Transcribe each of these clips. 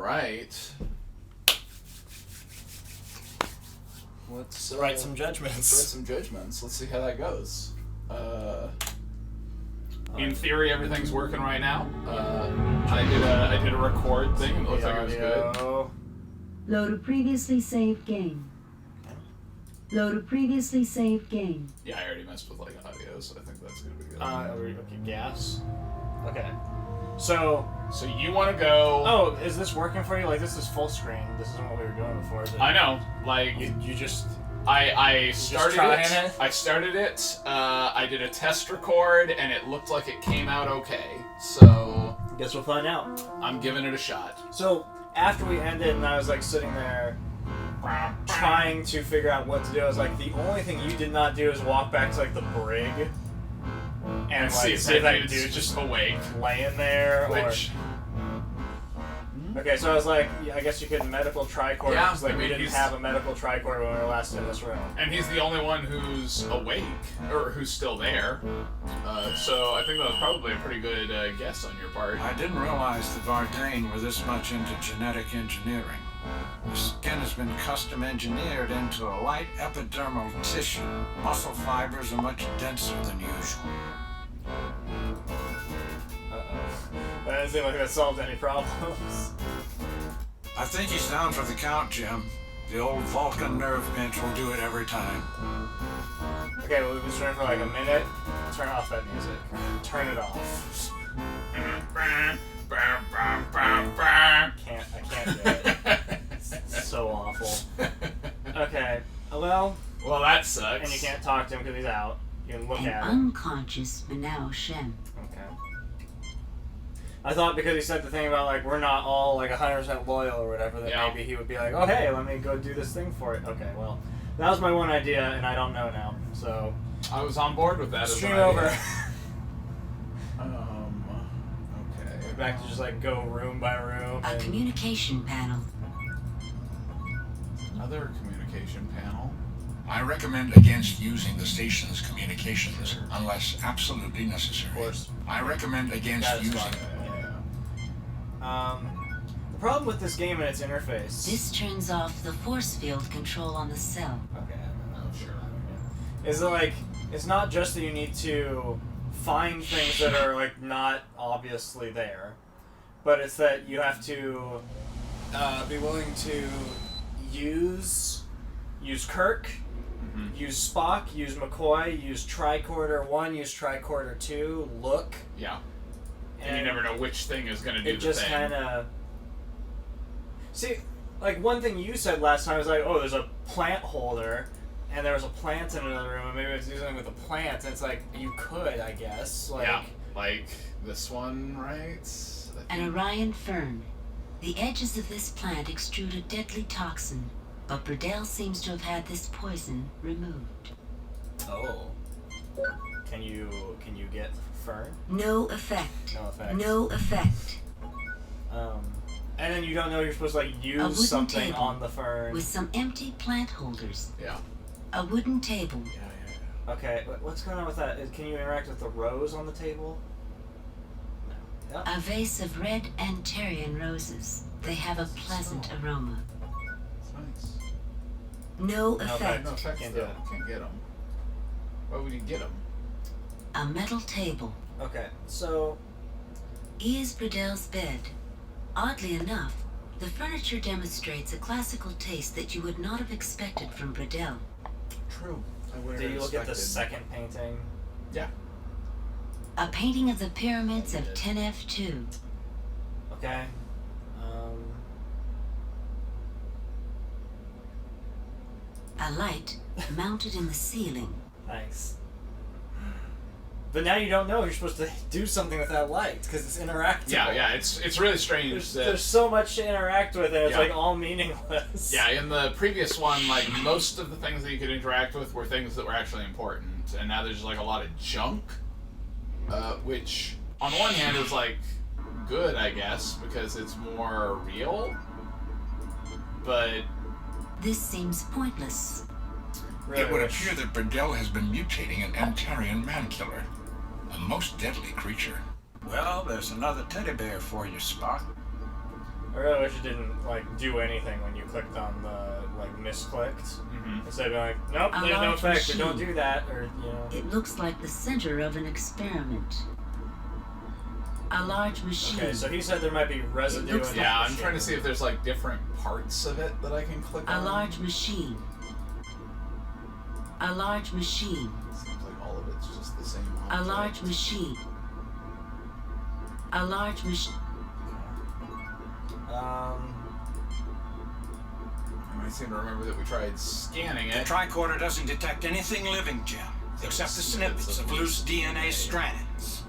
right. Let's write some judgments. Let's write some judgments. Let's see how that goes. In theory, everything's working right now. I did a record thing. It looks like it was good. Load a previously saved game. Load a previously saved game. Yeah, I already messed with audio, so I think that's gonna be good. Okay, gas. Okay. So you want to go? Oh, is this working for you? Like, this is full screen. This isn't what we were doing before. Is it? I know. Like you just. I started it. It. I started it. I did a test record, and it looked like it came out okay. So guess we'll find out. I'm giving it a shot. So after we ended, and I was like sitting there trying to figure out what to do, I was like, the only thing you did not do is walk back to like the brig and see like if see if that dude's dude's just awake, laying there. which. Okay, so I was like, I guess you could medical tricorder. Yeah, because like we didn't have a medical tricorder when we were last in this room. And he's the only one who's awake, or who's still there. So I think that was probably a pretty good guess on your part. I didn't realize the Vardain were this much into genetic engineering. The skin has been custom engineered into a light epidermal tissue. Muscle fibers are much denser than usual. That doesn't seem like that solved any problems. I think he's down for the count, Jim. The old Vulcan nerve pinch will do it every time. Okay, well, we've been streaming for like a minute. Turn off that music. Turn it off. I can't do it. It's so awful. Okay, well, that sucks. and you can't talk to him because he's out. You can look An at him. unconscious Manao Shem. Okay. I thought because he said the thing about like we're not all like 100% loyal or whatever that maybe he would be like, oh hey, let me go do this thing for it. Okay, well, that was my one idea and I don't know now. So I was on board with that. stream over. Okay. Back to just like go room by room. A communication panel. Another communication panel. I recommend against using the station's communications unless absolutely necessary. Of course. I recommend against That is using. fine. The problem with this game and its interface. This turns off the force field control on the cell. Okay, Oh, sure. is it like it's not just that you need to find things that are like not obviously there, but it's that you have to be willing to use Kirk, use Spock, use McCoy, use Tricorder 1, use Tricorder 2, look. Yeah. And you never know which thing is going to do the thing. It just kind of... See, like one thing you said last time was like, oh, there's a plant holder, and there was a plant in another room, and maybe it's do something with the plants, and it's like, you could, I guess. Like, yeah, like this one, right? An Orion fern. The edges of this plant extrude a deadly toxin, but Burdell seems to have had this poison removed. Oh. Can you get fern? No effect. No effect. No effect. And then you don't know you're supposed to like use something table on the fern. with some empty plant holders. Yeah. A wooden table. Yeah. Okay, what's going on with that? Can you interact with the rose on the table? No. Yep. A vase of red Anterian roses. They have a pleasant aroma. It's nice. No effect. No effects, Can't do though. it. Can't get them. Why would you get them? A metal table. Okay, so Is Burdell's bed. Oddly enough, the furniture demonstrates a classical taste that you would not have expected from Burdell. True. I would do you look at the second painting? Yeah. A painting of the pyramids of 10F2. Okay. A light mounted in the ceiling. Nice. But now you don't know you're supposed to do something with that light because it's interactive. Yeah. It's really strange There's so much to interact with, and it's Yeah. like all meaningless. Yeah, in the previous one, like most of the things that you could interact with were things that were actually important, and now there's like a lot of junk, which on the one hand is like good, I guess, because it's more real, but This seems pointless. Really It would wish- appear that Burdell has been mutating an Antarian man-killer. A most deadly creature. Well, there's another teddy bear for you, Spock. I really wish it didn't like do anything when you clicked on the like misclicked. Instead of being like, nope, A there's no large effect, or machine. don't do that, or you know. It looks like the center of an experiment. A large machine. Okay, so he said there might be residue in looks that Yeah, I'm machine. trying to see if there's like different parts of it that I can click A on. large machine. A large machine. Seems like all of it's just the same A object. large machine. A large machine. I seem to remember that we tried scanning The it. tricorder doesn't detect anything living, Jim, except the snippets of loose DNA strands.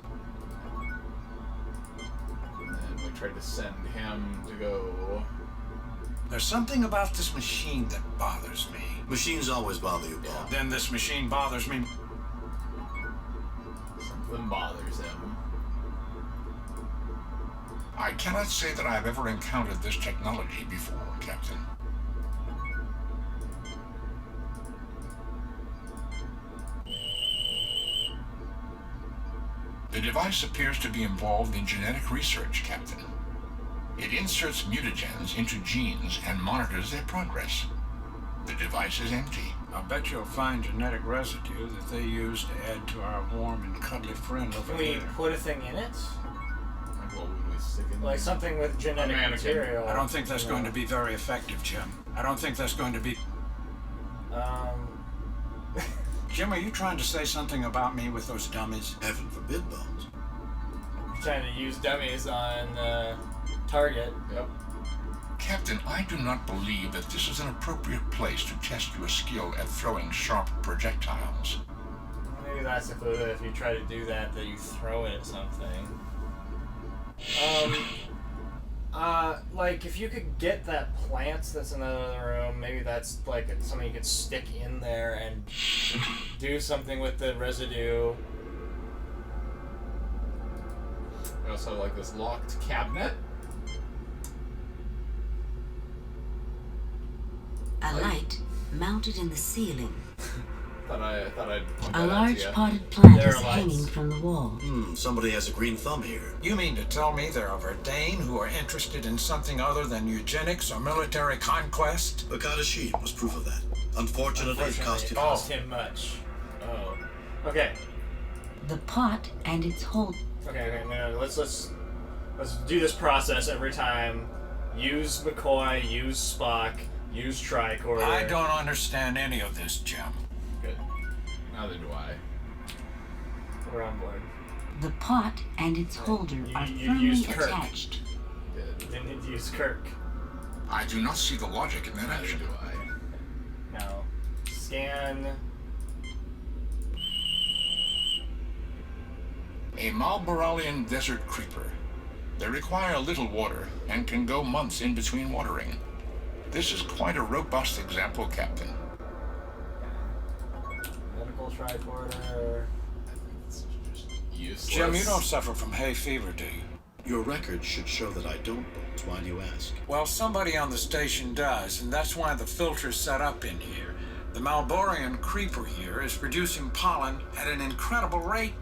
And then we tried to send him to go. There's something about this machine that bothers me. Machines always bother you, Bob. Then this machine bothers me. Something bothers him. I cannot say that I have ever encountered this technology before, Captain. The device appears to be involved in genetic research, Captain. It inserts mutagens into genes and monitors their progress. The device is empty. I'll bet you'll find genetic residue that they use to add to our warm and cuddly friend over Can we here. put a thing in it? Like, what would we stick in Like there? something with genetic mannequin. material. I don't think that's you going know. to be very effective, Jim. I don't think that's going to be... Jim, are you trying to say something about me with those dummies? Heaven forbid, Bones. Trying to use dummies on target. Yep. Captain, I do not believe that this is an appropriate place to test your skill at throwing sharp projectiles. Maybe that's the clue that if you try to do that, that you throw it at something. Like if you could get that plant that's in the other room, maybe that's like something you could stick in there and do something with the residue. We also have like this locked cabinet. A light mounted in the ceiling. Thought I'd point A that out large to ya. potted plant There is are lights. hanging from the wall. Somebody has a green thumb here. You mean to tell me there are Verdane who are interested in something other than eugenics or military conquest? Bakata sheet was proof of that. Unfortunately, it cost It him. cost him much. Oh. Okay. The pot and its hold. Okay. No, let's do this process every time. Use McCoy. Use Spock. Use tricorder. I don't understand any of this, Jim. Good. Neither do I. We're on board. The pot and its holder are you firmly used Kirk. attached. Good. Didn't need to use Kirk. I do not see the logic in that Neither action. do I. Now, scan. A Malboralian desert creeper. They require little water and can go months in between watering. This is quite a robust example, Captain. Medical tricorder. It's just useless. Jim, you don't suffer from hay fever, do you? Your record should show that I don't, Bones. Why do you ask? Well, somebody on the station does, and that's why the filter's set up in here. The Malborian creeper here is producing pollen at an incredible rate.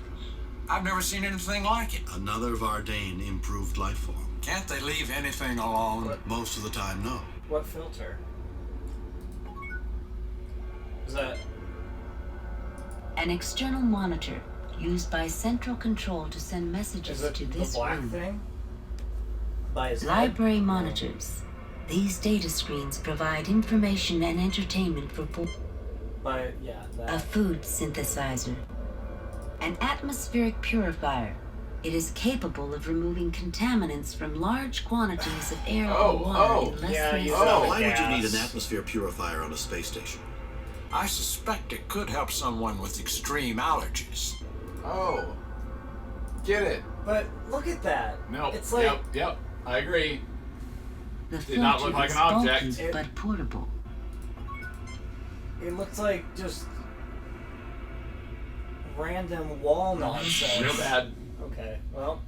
I've never seen anything like it. Another Vardane improved life form. Can't they leave anything alone? Most of the time, no. What filter? Is that? An external monitor used by central control to send Is messages it to the this black room. thing? By his head? Library monitors. These data screens provide information and entertainment for By yeah. a That. food synthesizer. An atmospheric purifier. It is capable of removing contaminants from large quantities of air Oh, or water in less yeah, than a you second. know. Why would you gas. need an atmosphere purifier on a space station? I suspect it could help someone with extreme allergies. Oh. Get it. But look at that. No. It's like Yep. I agree. The Did not look filter like is an object. bulky It- but portable. it looks like just random wall nonsense. Real bad. Okay. Well,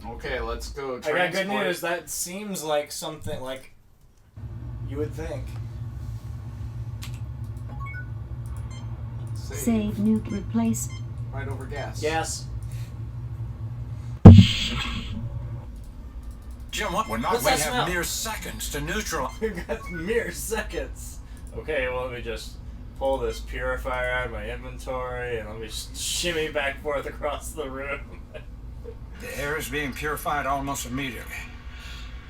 Okay, let's go I got transport. good news. That seems like something like you would think. Save nuke replace. Right over gas. Yes. Jim, what? We're not- We What's that have smell? mere seconds to neutralize. We've got mere seconds. Okay, well, let me just pull this purifier out of my inventory and let me shimmy back and forth across the room. The air is being purified almost immediately.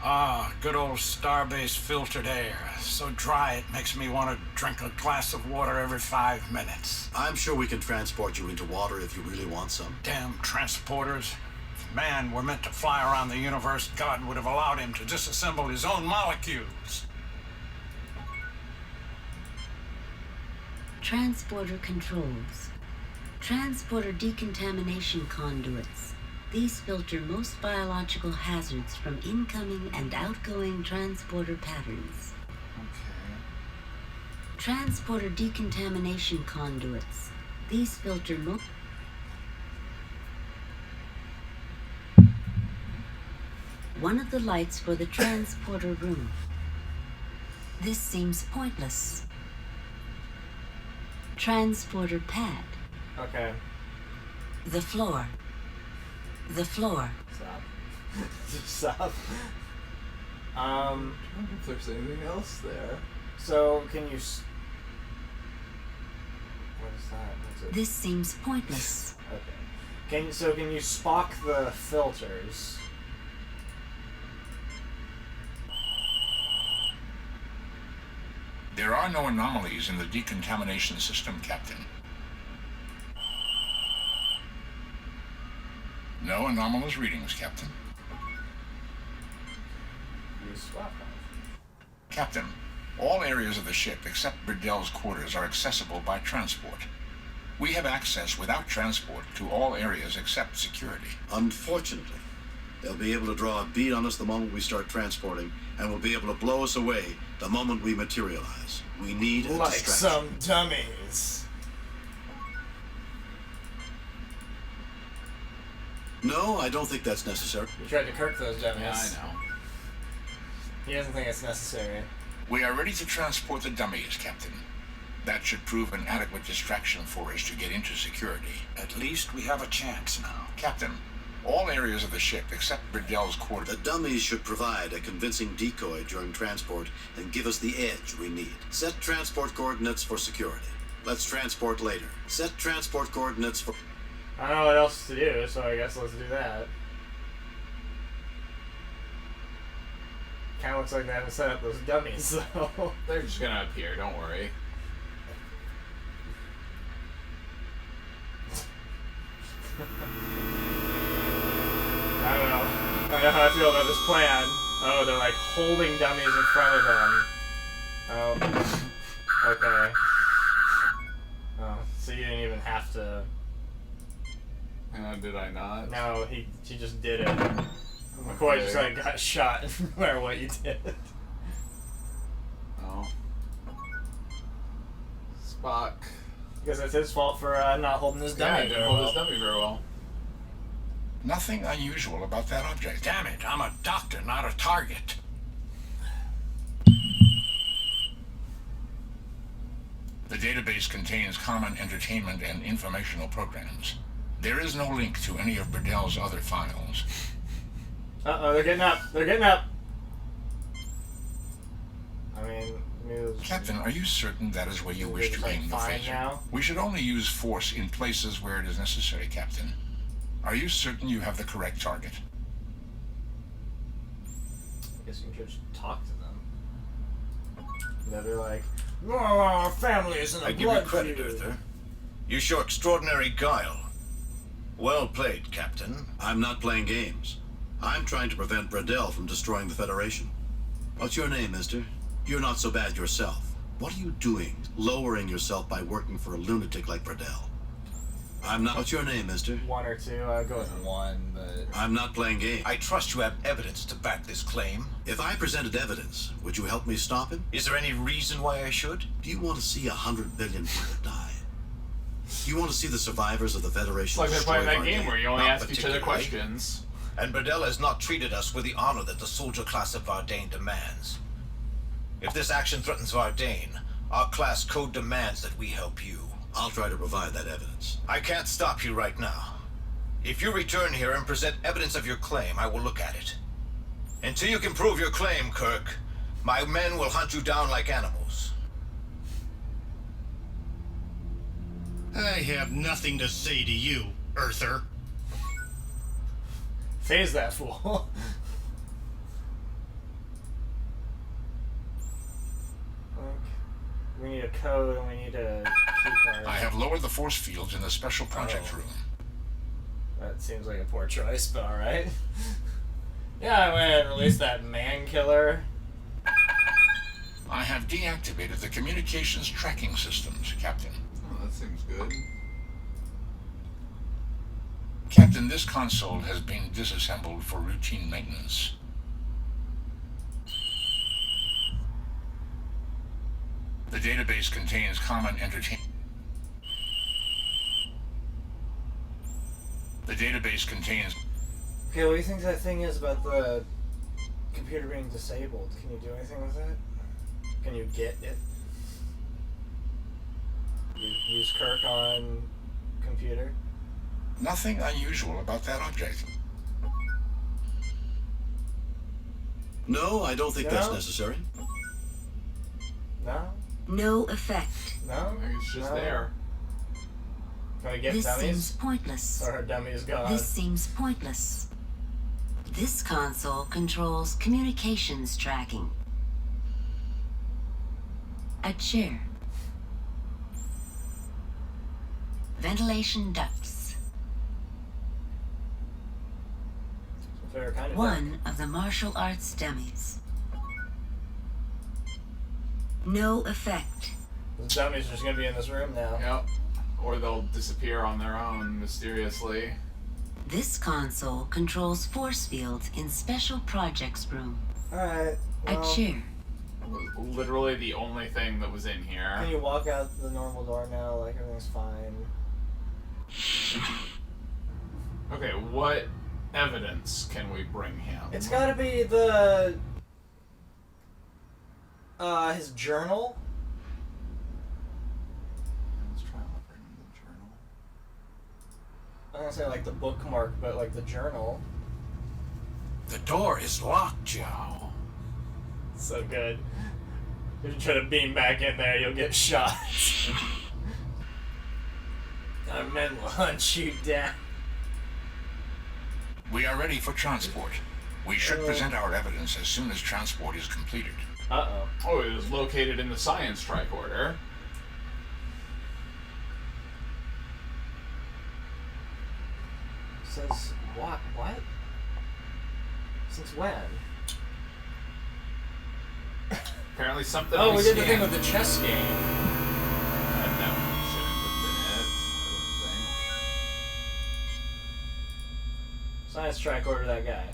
Ah, good old starbase filtered air. So dry it makes me want to drink a glass of water every 5 minutes. I'm sure we can transport you into water if you really want some. Damn transporters. If man were meant to fly around the universe, God would have allowed him to disassemble his own molecules. Transporter controls. Transporter decontamination conduits. These filter most biological hazards from incoming and outgoing transporter patterns. Okay. Transporter decontamination conduits. These filter one of the lights for the transporter room. This seems pointless. Transporter pad. Okay, The floor. The floor. stop. Just stop. I don't know if there's anything else there. So, can you... What is that? What's it? This seems pointless. Okay. Can you spock the filters? There are no anomalies in the decontamination system, Captain. No anomalous readings, Captain. You swap them. Captain, all areas of the ship except Burdell's quarters are accessible by transport. We have access without transport to all areas except security. Unfortunately, they'll be able to draw a bead on us the moment we start transporting, and will be able to blow us away the moment we materialize. We need a Like distraction. some dummies. No, I don't think that's necessary. You tried to Kirk those dummies. Yeah, I know. He doesn't think it's necessary. We are ready to transport the dummies, Captain. That should prove an adequate distraction for us to get into security. At least we have a chance now. Captain, all areas of the ship except Burdell's quarters. The dummies should provide a convincing decoy during transport and give us the edge we need. Set transport coordinates for security. Let's transport later. Set transport coordinates for... I don't know what else to do, so I guess let's do that. Kinda looks like they haven't set up those dummies, so... They're just gonna appear, don't worry. I don't know. I don't know how I feel about this plan. Oh, they're like holding dummies in front of them. Oh. Okay. Oh, so you didn't even have to... Did I not? No, he just did it. McCoy just like got shot no matter what you did. Oh. Spock. Because it's his fault for not holding his Yeah, dummy I didn't very hold well. his dummy very well. Nothing unusual about that object. Damn it, I'm a doctor, not a target. The database contains common entertainment and informational programs. There is no link to any of Burdell's other files. Uh-oh, they're getting up. They're getting up. I mean, maybe it was- Captain, are you certain that is where you They're wish to just, like, aim the fine phaser? now? We should only use force in places where it is necessary, Captain. Are you certain you have the correct target? I guess you can just talk to them. Yeah, they're like, "Oh, our family is in a I give you blood credit, feud." Arthur. You show extraordinary guile. Well played, Captain. I'm not playing games. I'm trying to prevent Bradell from destroying the Federation. What's your name, mister? You're not so bad yourself. What are you doing, lowering yourself by working for a lunatic like Bradell? I'm not... What's your name, mister? One or two, I'd go with one, but... I'm not playing games. I trust you have evidence to back this claim. If I presented evidence, would you help me stop him? Is there any reason why I should? Do you want to see 100 billion people die? Do you want to see the survivors of the Federation It's like they're destroy playing that our game day? where you only Not ask each other particularly. questions. And Burdell has not treated us with the honor that the soldier class of Vardain demands. If this action threatens Vardain, our class code demands that we help you. I'll try to provide that evidence. I can't stop you right now. If you return here and present evidence of your claim, I will look at it. Until you can prove your claim, Kirk, my men will hunt you down like animals. I have nothing to say to you, Earther. Phase that fool. We need a code and we need a key card. I have lowered the force fields in the special project room. That seems like a poor choice, but alright. Yeah, I went and released that man killer. I have deactivated the communications tracking systems, Captain. Oh, that seems good. Captain, this console has been disassembled for routine maintenance. The database contains common entertainment. The database contains... Okay, what do you think that thing is about the computer being disabled? Can you do anything with it? Can you get it? You use Kirk on computer? Nothing unusual about that object. No, I don't think No? that's necessary. No? No effect. No? I think it's just No? there. Can we get This dummies? seems pointless. Or our dummies gone? This seems pointless. This console controls communications tracking. A chair. Ventilation ducts. Fair kind of One of the martial arts dummies. No effect. The dummies are just gonna be in this room now. Yep. Or they'll disappear on their own mysteriously. This console controls force fields in special projects room. Alright. A chair. Literally the only thing that was in here. Can you walk out the normal door now? Like everything's fine. Okay, what evidence can we bring him? It's gotta be the his journal. Let's try and bring the journal. I don't say like the bookmark, but like the journal. The door is locked, Joe. Wow. So good. If you try to beam back in there, you'll get shot. Our men will hunt you down. We are ready for transport. We should present our evidence as soon as transport is completed. Uh-oh. Oh, it was located in the science tricorder. Says what? What? Since when? Apparently something. Oh, we did the thing scanned. with the chess game. That shouldn't have been it, Science track order that guy.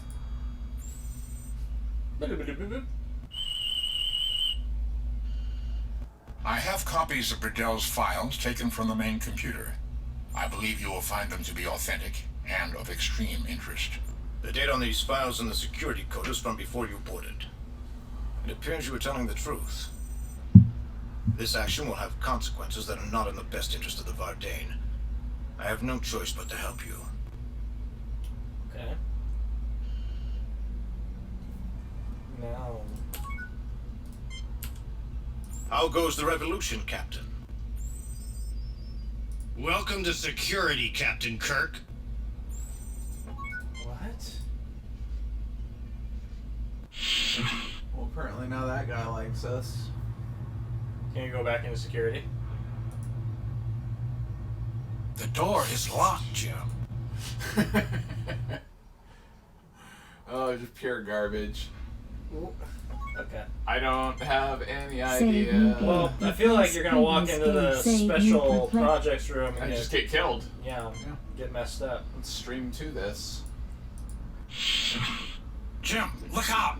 I have copies of Burdell's files taken from the main computer. I believe you will find them to be authentic and of extreme interest. The date on these files in the security code is from before you boarded. It appears you were telling the truth. This action will have consequences that are not in the best interest of the Vardane. I have no choice but to help you. Okay. No. How goes the revolution, Captain? Welcome to security, Captain Kirk. What? Well, apparently now that guy likes us. Can you go back into security? The door is locked, Jim. Oh, just pure garbage. Okay. I don't have any idea. Well, I feel like you're gonna walk into the special projects room and And get, just get killed. yeah, get messed up. Let's stream to this. Jim, look out!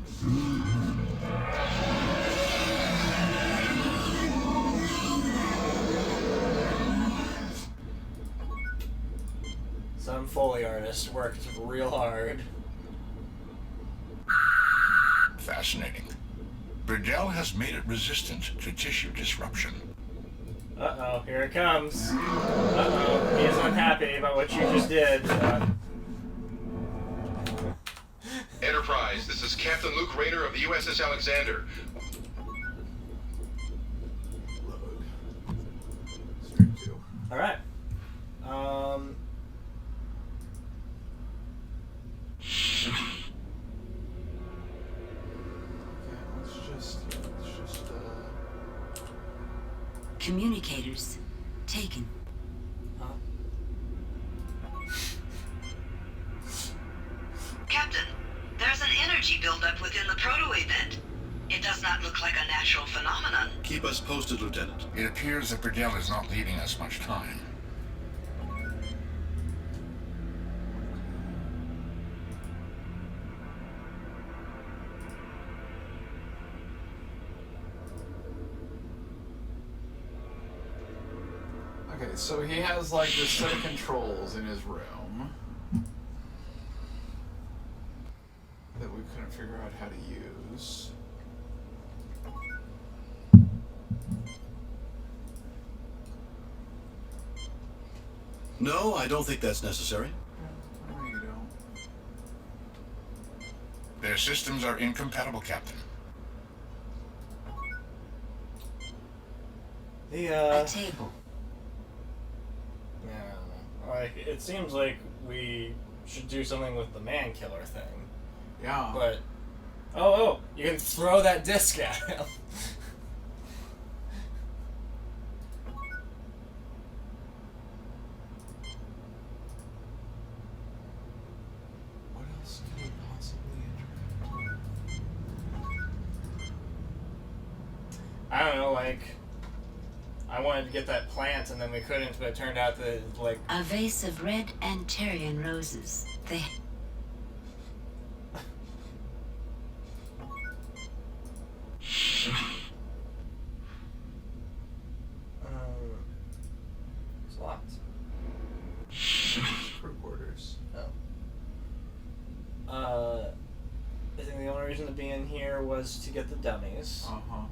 Some Foley artist worked real hard. Fascinating. Burdell has made it resistant to tissue disruption. Uh-oh, here it comes. Uh-oh, he is unhappy about what you just did. Enterprise advised, this is Captain Luke Rader of the USS Alexander. Load. Straight to. All right. Okay, let's just Communicators taken. Captain, there's an energy buildup within the proto-event. It does not look like a natural phenomenon. Keep us posted, Lieutenant. It appears that Burdell is not leaving us much time. Okay, so he has like this set of controls in his room that we couldn't figure out how to use. No, I don't think that's necessary. No, you don't. Their systems are incompatible, Captain. The A table. Yeah, I don't know. Like, it seems like we should do something with the man killer thing. Yeah. But oh, you can throw that disc at him. What else could we possibly interact with? I don't know, like I wanted to get that plant and then we couldn't, but it turned out that like A vase of red Antarian roses. They it's locked. Crew quarters. I think the only reason to be in here was to get the dummies. Uh-huh.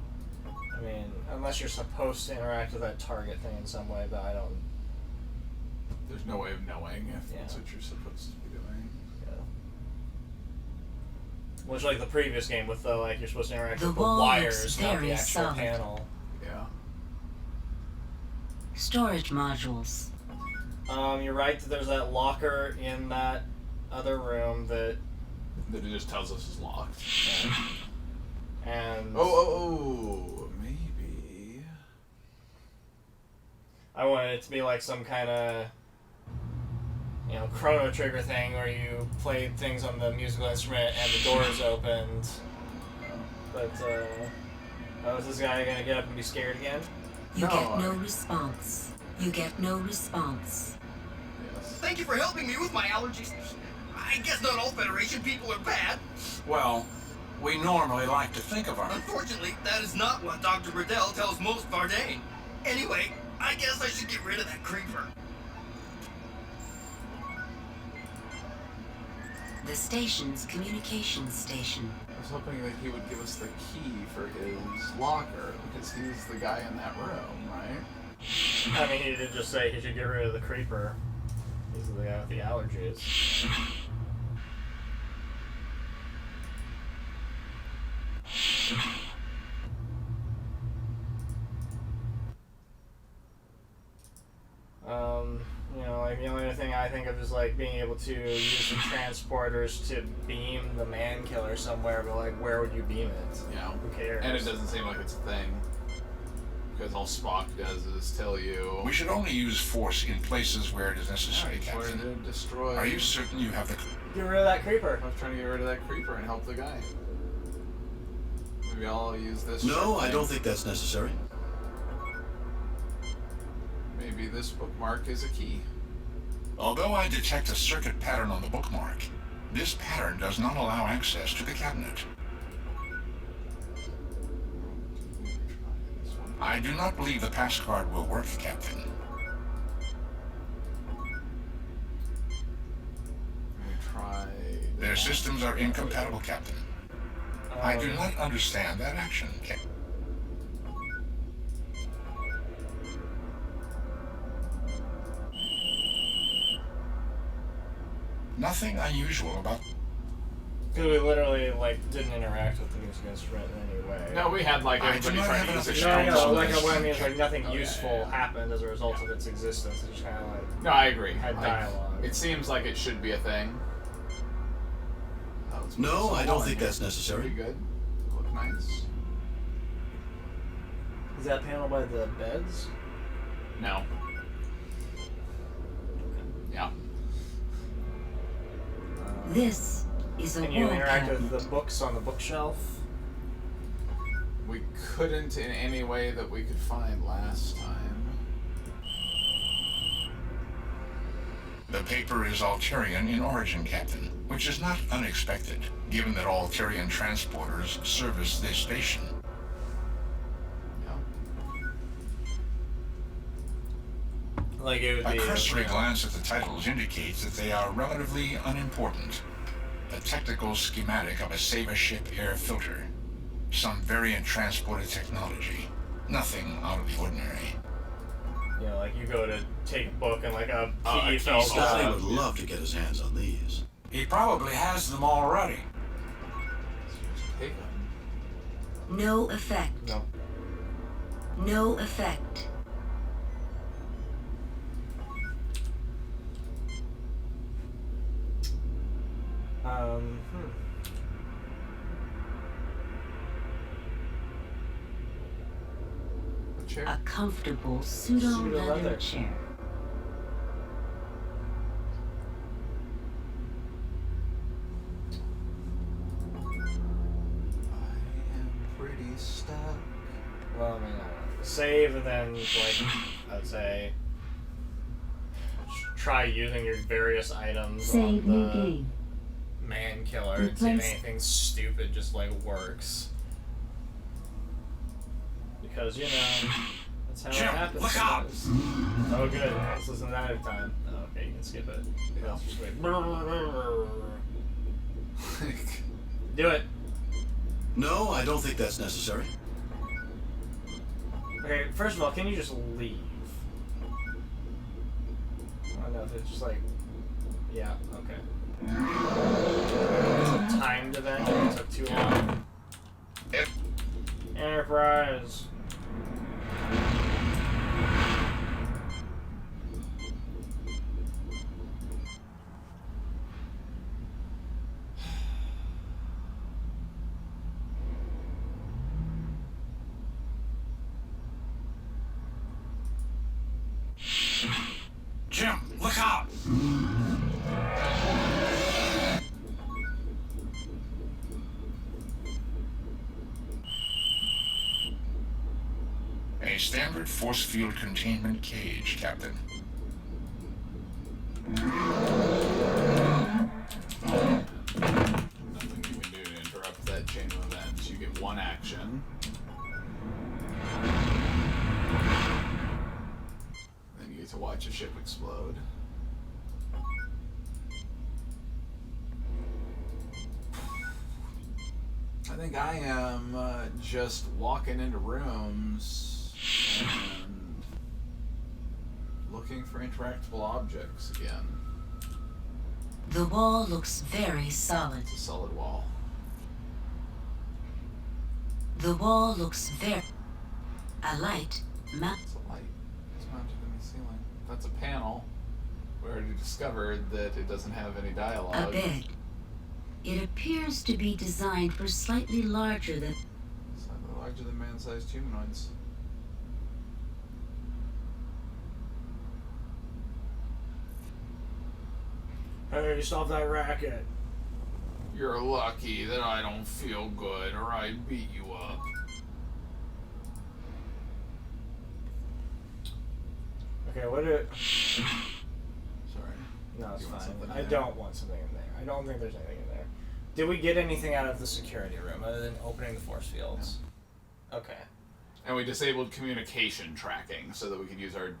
I mean, unless you're supposed to interact with that target thing in some way, but I don't. There's no way of knowing if Yeah. that's what you're supposed to be doing. Yeah. Much like the previous game with the you're supposed to interact The with the wall wires, looks not the very actual solid. panel. Yeah. storage modules. You're right that there's that locker in that other room that. That it just tells us is locked. And maybe. I wanted it to be like some kind of, Chrono Trigger thing where you played things on the musical instrument and the doors opened. But, is this guy gonna get up and be scared again? You No, get no response. You get no response. Yes. Thank you for helping me with my allergies. I guess not all Federation people are bad. Well, we normally like to think of our... Unfortunately, that is not what Dr. Burdell tells most Vardane. Anyway, I guess I should get rid of that creeper. The station's communications station. I was hoping that he would give us the key for his locker because he's the guy in that room, right? I mean, he did just say he should get rid of the creeper. He's the guy with the allergies. The only other thing I think of is being able to use the transporters to beam the man killer somewhere, but where would you beam it? Yeah. Who cares? And it doesn't seem like it's a thing. Because all Spock does is tell you... We should only use force in places where it is necessary, where Captain. to destroy... Are you certain you have the... Get rid of that creeper. I was trying to get rid of that creeper and help the guy. Maybe I'll use this... No, I don't think that's necessary. Maybe this bookmark is a key. Although I detect a circuit pattern on the bookmark, this pattern does not allow access to the cabinet. I do not believe the passcard will work, Captain. Let me try... Their systems are incompatible, Captain. I do not understand that action, Captain. Nothing unusual about... Because we literally, like, didn't interact with the music instrument in any way. No, we had like I everybody do not trying to have use enough it. No, like, Yes. what I mean is, like, nothing Oh, yeah, useful yeah. happened as a result of its existence. It just kind of, like, No, I agree. had Like, dialogue. it seems like it should be a thing. Oh, let's move No, some I don't more think in that's here. necessary. Should be good. Look nice. Is that panel by the beds? No. Yeah. This is a Can you wall interact cabinet. with the books on the bookshelf? We couldn't in any way that we could find last time. The paper is Alterian in origin, Captain, which is not unexpected, given that Alterian transporters service this station. Like, it would A be... cursory glance at the titles indicates that they are relatively unimportant. A technical schematic of a Saber ship air filter. Some variant transported technology. Nothing out of the ordinary. You know, like, you go to take a book and, like, a Oh, key a falls key Stanley out. would love to get his hands on these. He probably has them already. Take them. No effect. No. No effect. A chair. A comfortable pseudo-leather Pseudo-leather. chair. I am pretty stuck. Well, I mean, I don't know. Save and then, like, I'd say... try using your various items Save on new the game. man killer and see if Replace- anything stupid just, like, works. Because, you know, that's how Jim, it happens. look out! sometimes. Oh, good. This isn't that every time. Oh, okay, you can skip it. Yeah. Just wait. Do it. No, I don't think that's necessary. Okay, first of all, can you just leave? I don't know if it's just like... Yeah, okay. It's a timed event, and it took too long. Enterprise. Jim, look out! A standard force field containment cage, Captain. Nothing you can do to interrupt that chain of events. You get one action. Then you get to watch a ship explode. I think I am just walking into rooms and looking for interactable objects again. The wall looks very solid. It's a solid wall. The wall looks very... A light mount. It's a light. It's mounted in the ceiling. That's a panel. We already discovered that it doesn't have any A dialogue. bed. It appears to be designed for slightly larger than... Slightly larger than man-sized humanoids. Hey, stop that racket. You're lucky that I don't feel good or I'd beat you up. Okay, what do... Sorry. No, it's You want fine. something in I there? don't want something in there. I don't think there's anything in there. Did we get anything out of the security room other than opening the force fields? Okay. And we disabled communication tracking so that we could use our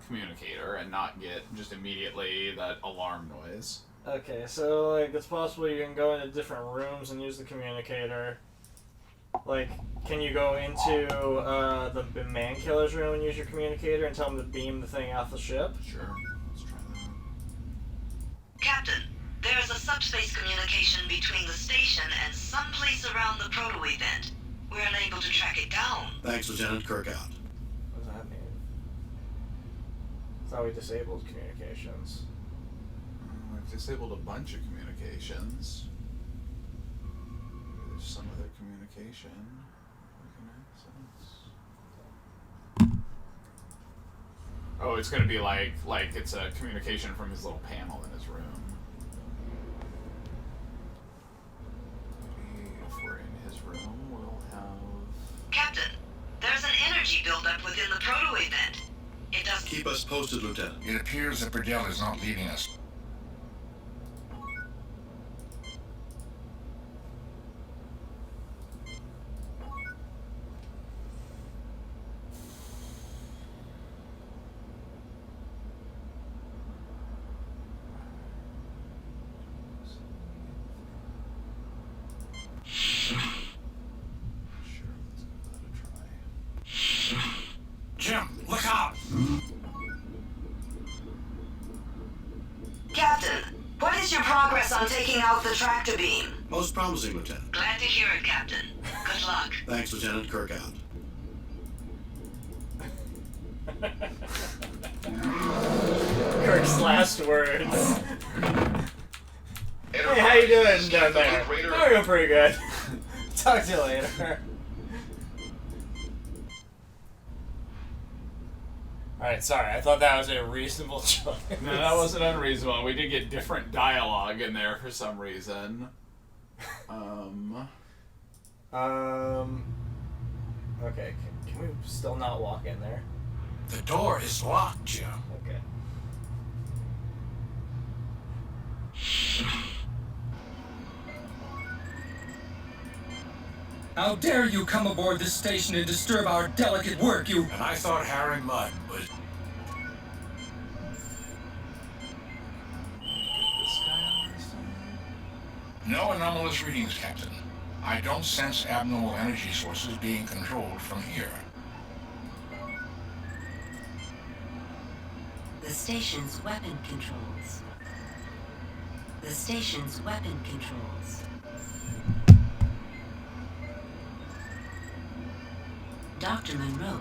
communicator and not get just immediately that alarm noise. Okay, so, like, it's possible you can go into different rooms and use the communicator. Like, can you go into the man killer's room and use your communicator and tell him to beam the thing off the ship? Sure. Let's try that. Captain, there There's a subspace communication between the station and someplace around the proto event. We're unable to track it down. Thanks, Lieutenant. Kirk out. What does that mean? I thought we disabled communications. We've disabled a bunch of communications. There's some other communication we can access. Oh, it's gonna be like it's a communication from his little panel in his room. Maybe if we're in his room, we'll have... Captain, there's an energy buildup within the proto event. It does. Keep us posted, Lieutenant. It appears that Burdell is not leaving us. Jim, look out! Captain, what is your progress on taking out the tractor beam? Most promising, Lieutenant. Glad to hear it, Captain. Good luck. Thanks, Lieutenant. Kirk out. Kirk's last words. Hey, how you doing down there? I'm doing pretty good. Talk to you later. Alright, sorry. I thought that was a reasonable choice. No, that wasn't unreasonable. We did get different dialogue in there for some reason. Okay, can we still not walk in there? The door is locked, Jim. Okay. How dare you come aboard this station and disturb our delicate work, you... And I thought Harry Mudd was... No anomalous readings, Captain. I don't sense abnormal energy sources being controlled from here. The station's weapon controls. The station's weapon controls. Dr. Monroe.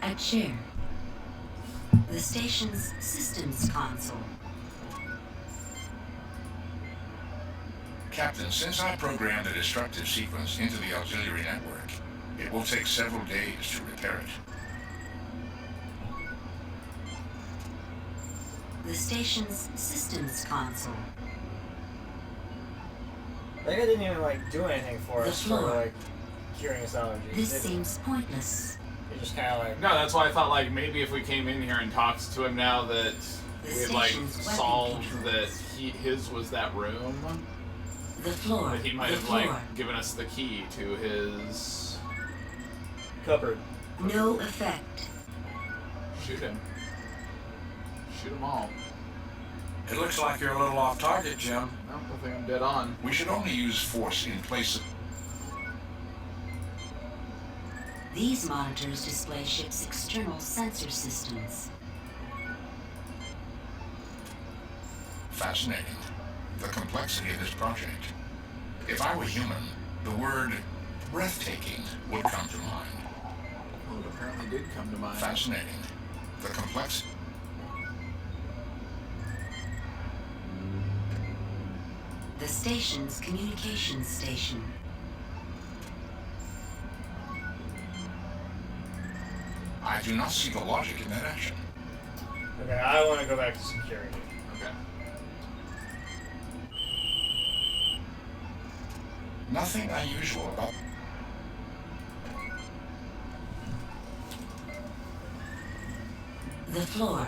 At chair. The station's systems console. Captain, since I programmed the destructive sequence into the auxiliary network, it will take several days to repair it. The station's systems console. That guy didn't even do anything for us for curing his allergies. This seems pointless. He just kind of No, that's why I thought maybe if we came in here and talked to him now that we've solved that his was that room. The floor. That he might have given us the key to his cupboard. No effect. Shoot him. Shoot them all. It looks like you're a little off target, Jim. No, I think I'm dead on. We should only use force in place of... These monitors display ship's external sensor systems. Fascinating. The complexity of this project. If I were human, the word breathtaking would come to mind. Well, it apparently did come to mind. Fascinating. The complexity... The station's communications station. I do not see the logic in that action. Okay, I want to go back to security. Okay. Nothing unusual about... The floor.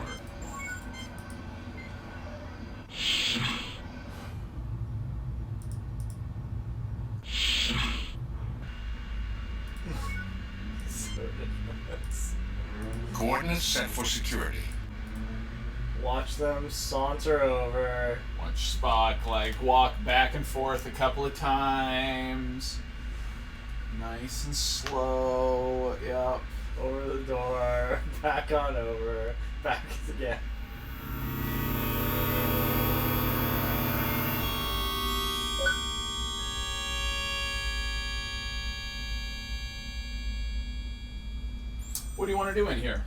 Coordinates set for security. Watch them saunter over. Watch Spock walk back and forth a couple of times. Nice and slow. Yep. Over the door. Back on over. Back again. What do you want to do in here?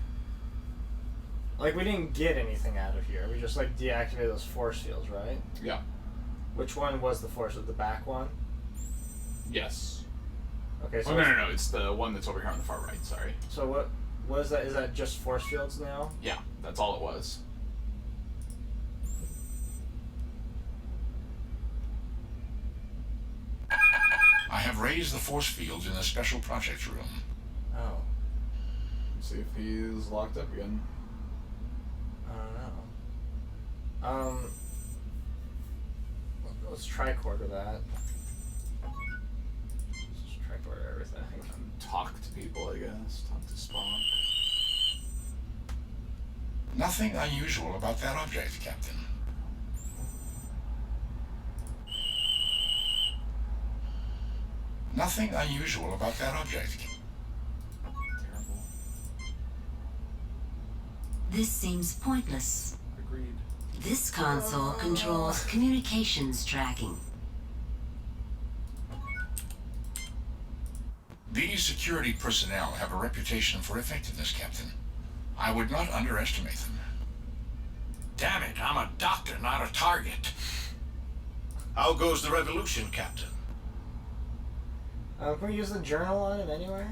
Like, we didn't get anything out of here. We just, like, deactivated those force fields, right? Yeah. Which one was the force? Was the back one? Yes. Okay, so... Oh, no. It's the one that's over here on the far right, sorry. So what is that? Is that just force fields now? Yeah, that's all it was. I have raised the force fields in the special project room. Oh. Let's see if he's locked up again. I don't know. Let's tricorder that. Let's tricorder everything. Talk to people, I guess. Talk to Spock. Nothing unusual about that object, Captain. Nothing unusual about that object. Terrible. This seems pointless. Agreed. This console controls communications tracking. These security personnel have a reputation for effectiveness, Captain. I would not underestimate them. Damn it, I'm a doctor, not a target. How goes the revolution, Captain? Can we use the journal on it anywhere?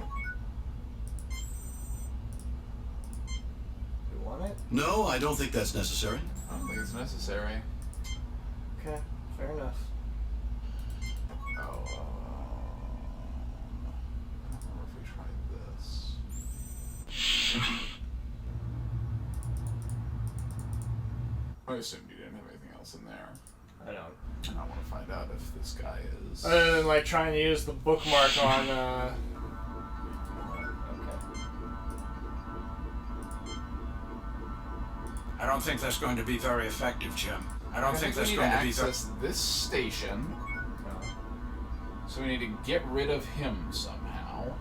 Do we want it? No, I don't think that's necessary. I don't think it's necessary. Okay, fair enough. Oh, I don't remember if we tried this. I assumed you didn't have anything else in there. I don't. And I want to find out if this guy is... Other than, like, trying to use the bookmark on, Okay. I don't think that's going to be very effective, Jim. I don't think that's we need going to to be access this station. No. So we need to get rid of him somehow.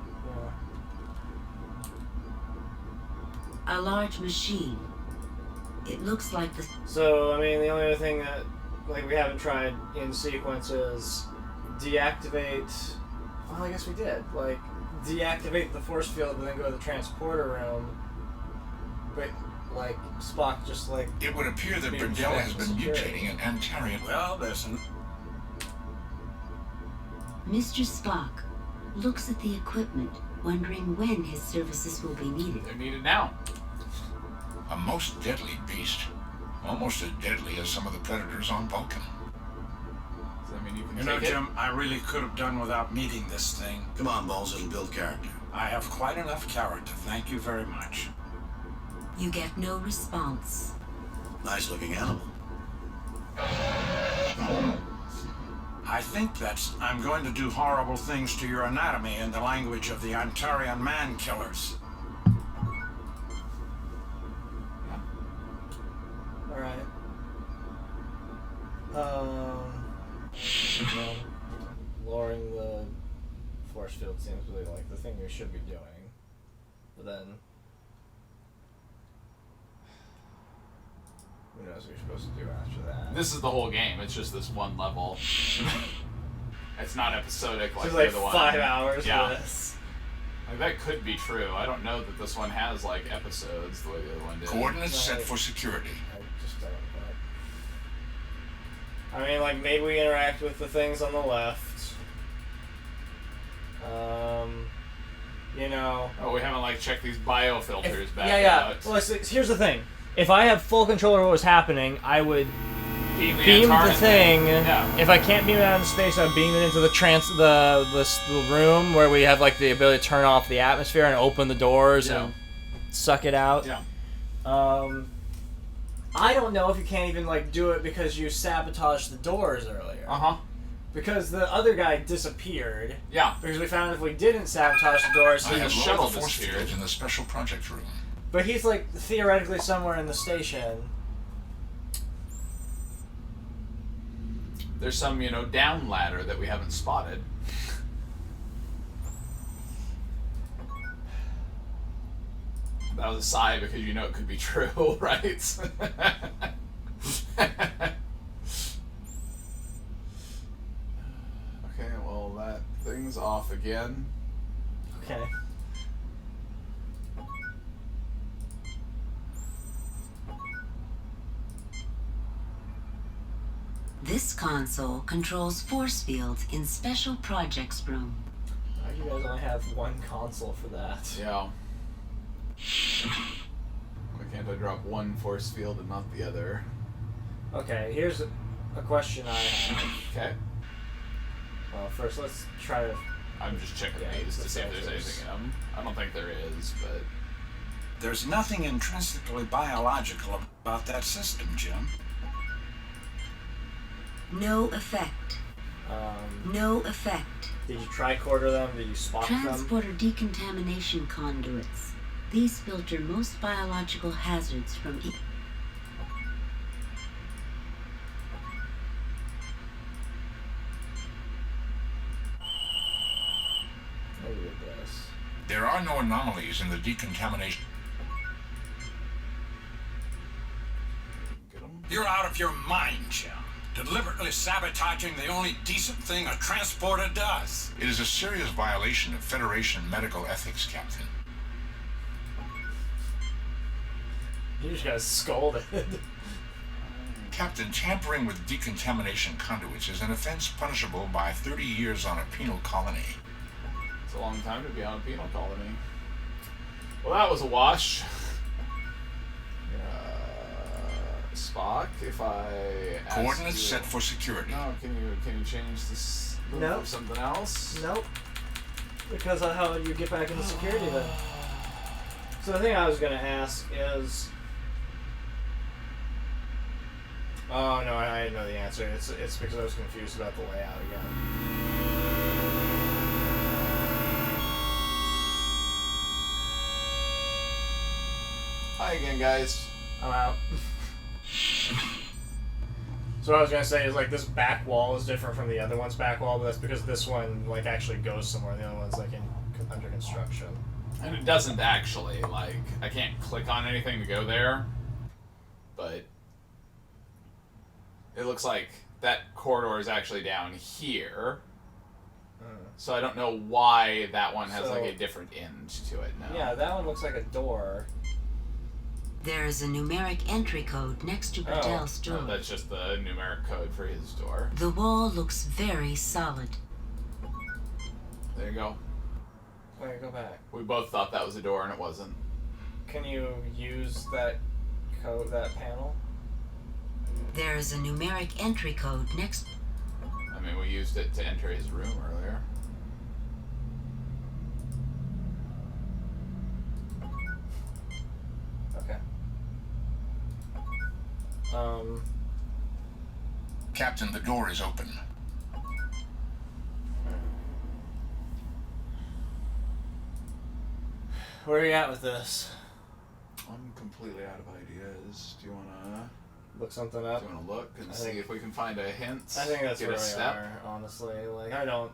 A large machine. It looks like the... So, I mean, the only other thing that, like, we haven't tried in sequence is deactivate... Well, I guess we did. Like, deactivate the force field and then go to the transporter room. But, like, Spock just, like... It would appear that being Burdell has been security. mutating an Antarian. Well, listen. Mr. Spock looks at the equipment, wondering when his services will be needed. They're needed now. A most deadly beast. Almost as deadly as some of the predators on Vulcan. Does that mean you can You know, take it? Jim, I really could have done without meeting this thing. Come on, Balls, it'll build character. I have quite enough character, thank you very much. You get no response. Nice looking animal. I think that's... I'm going to do horrible things to your anatomy in the language of the Antarian man-killers. Alright. Lowering the force field seems really like the thing we should be doing. But then... Who knows what you're supposed to do after that? This is the whole game. It's just this one level. It's not episodic like It's the like other one. 5 hours Yeah. for this. Like, that could be true. I don't know that this one has, like, episodes the way the other one did. Coordinates set for security. I just don't know. I mean, like, maybe we interact with the things on the left. You know... Oh, we haven't, like, checked these biofilters back Yeah. out. Well, here's the thing. If I have full control over what was happening, I would beam the Antarian thing. Yeah. If I can't beam it out into space, I would beam it into the room where we have, like, the ability to turn off the atmosphere and open the doors and suck it out. Yeah. I don't know if you can't even, like, do it because you sabotaged the doors earlier. Uh-huh. Because the other guy disappeared. Yeah. Because we found if we didn't sabotage the doors, I he have was lowered shuttle the force disappeared. field in the special project room. But he's, like, theoretically somewhere in the station. There's some, you know, down ladder that we haven't spotted. That was a sigh because you know it could be true, right? Okay, well, that thing's off again. Okay. This console controls force fields in special projects room. Why do you guys only have one console for that? Yeah. Why can't I drop one force field and not the other? Okay, here's a question I have. Okay. Well, first let's try to... I'm just checking these to see if there's anything in them. I don't think there is, but... There's nothing intrinsically biological about that system, Jim. No effect. No effect. Did you tricorder them? Did you spot them? Transporter decontamination conduits. These filter most biological hazards from There are no anomalies in the decontamination. You're out of your mind, Jim. Deliberately sabotaging the only decent thing a transporter does. It is a serious violation of Federation medical ethics, Captain. You just got scolded. Captain, tampering with decontamination conduits is an offense punishable by 30 years on a penal colony. It's a long time to be on a penal colony. Well, that was a wash. Spock, if I ask Coordinates you, set for security. No, can you change this Nope. for something else? Nope. Because of how you get back into security then. So the thing I was going to ask is... Oh, no, I know the answer. It's because I was confused about the layout again. Hi again, guys. I'm out. So what I was gonna say is like this back wall is different from the other one's back wall, but that's because this one like actually goes somewhere. The other one's like under construction. And it doesn't actually, like, I can't click on anything to go there, but it looks like that corridor is actually down here. So I don't know why that one has like a different end to it now. Yeah, that one looks like a door. There is a numeric entry code next to Bertel's door. No, that's just the numeric code for his door. The wall looks very solid. There you go. Wait, go back. We both thought that was a door and it wasn't. Can you use that code, that panel? There is a numeric entry code next. I mean, we used it to enter his room earlier. Okay. Captain, the door is open. Where are you at with this? I'm completely out of ideas. Do you wanna look something up? Do you wanna look and see if we can find a hint? I think that's Get where a we step? are, honestly. Like I don't.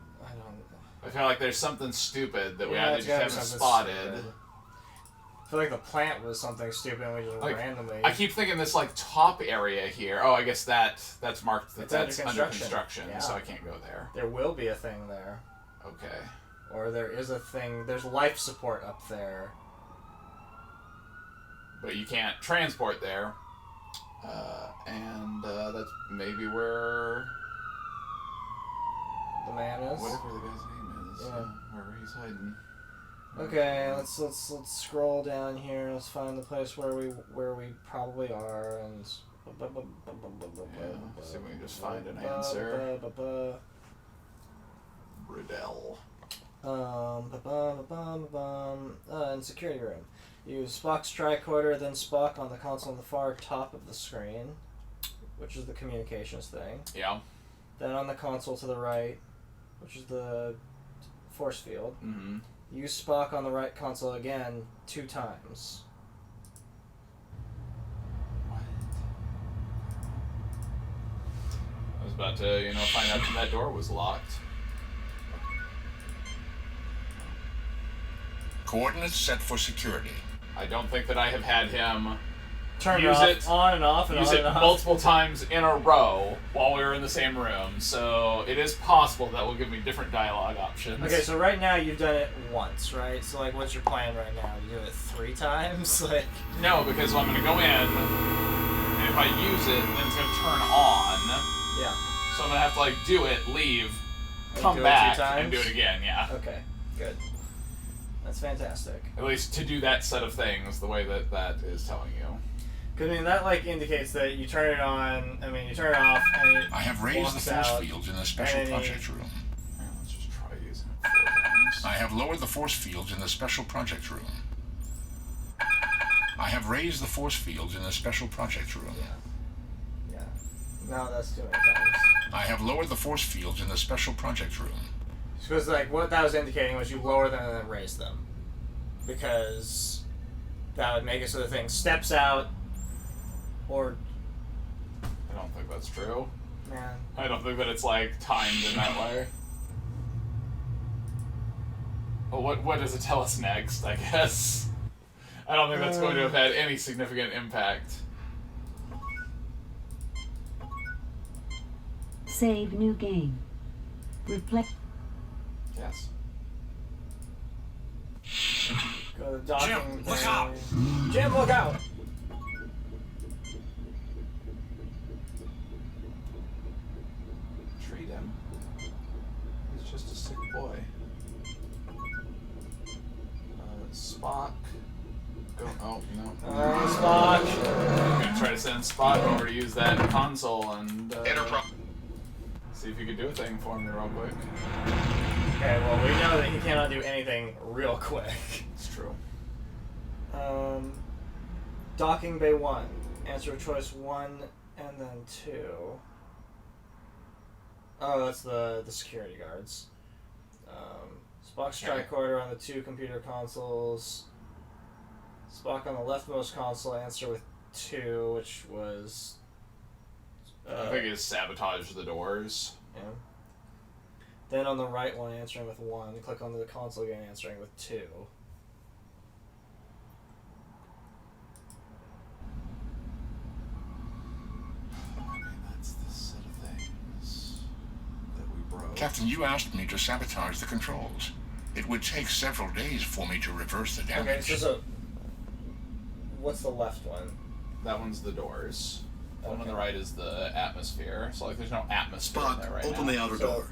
I feel like there's something stupid that we Yeah, either it's just gotta be haven't something spotted. stupid. I feel like the plant was something stupid and we just Like, randomly. I keep thinking this like top area here. Oh, I guess that's marked that It's that's under under construction. construction, Yeah. so I can't go there. There will be a thing there. Okay. Or there is a thing. There's life support up there. But you can't transport there. And that's maybe where The man is. whatever the guy's name is. Yeah. Wherever he's hiding. Okay, let's scroll down here. Let's find the place where we probably are and. Yeah, see if we can just find an answer. Riddell. In security room. Use Spock's tricorder, then Spock on the console on the far top of the screen, which is the communications thing. Yeah. Then on the console to the right, which is the force field. Mm-hmm. Use Spock on the right console again 2 times. What? I was about to, find out that door was locked. Coordinates set for security. I don't think that I have had him Turn use it on and off and use on it and off. multiple times in a row while we were in the same room. So it is possible that will give me different dialogue options. Okay, so right now you've done it once, right? So like, what's your plan right now? You do it 3 times, like? No, because I'm going to go in, and if I use it, then it's going to turn on. Yeah. So I'm gonna have to like do it, leave, come do it back, 2 times? and do it again. Yeah. Okay, good. That's fantastic. At least to do that set of things the way that that is telling you. Because, I mean, that, like, indicates that you turn it on, I mean, you turn it off, and it I have raised the walks force out, fields in the special and project room. Yeah, let's just try using it 4 times. I have lowered the force fields in the special project room. I have raised the force fields in the special project room. Yeah. No, that's too many times. I have lowered the force fields in the special project room. Because, like, what that was indicating was you lower them and then raise them. Because that would make it so the thing steps out, or... I don't think that's true. Man. I don't think that it's like timed in that way. Well, what does it tell us next, I guess? I don't think that's going to have had any significant impact. Save new game. Reflect. Yes. Go to the docking Jim, look out! Jim, look out! Treat him. He's just a sick boy. Spock. Go. Oh, no. Spock! I'm gonna try to send Spock over to use that console and Enterprise. see if you could do a thing for me real quick. Okay, well, we know that he cannot do anything real quick. It's true. Docking Bay 1. Answer choice 1 and then 2. Oh, that's the security guards. Spock's tricorder on the 2 computer consoles. Spock on the leftmost console, answer with 2, which was... I think it's sabotage the doors. Yeah. Then on the right one, answering with 1. Click on the console again, answering with 2. I mean, that's the set of things that we broke. Captain, you asked me to sabotage the controls. It would take several days for me to reverse the Okay, damage. so what's the left one? That one's the doors. The one on Okay. the right is the atmosphere. So like, there's no atmosphere in Spock, there right open now. the outer So- door.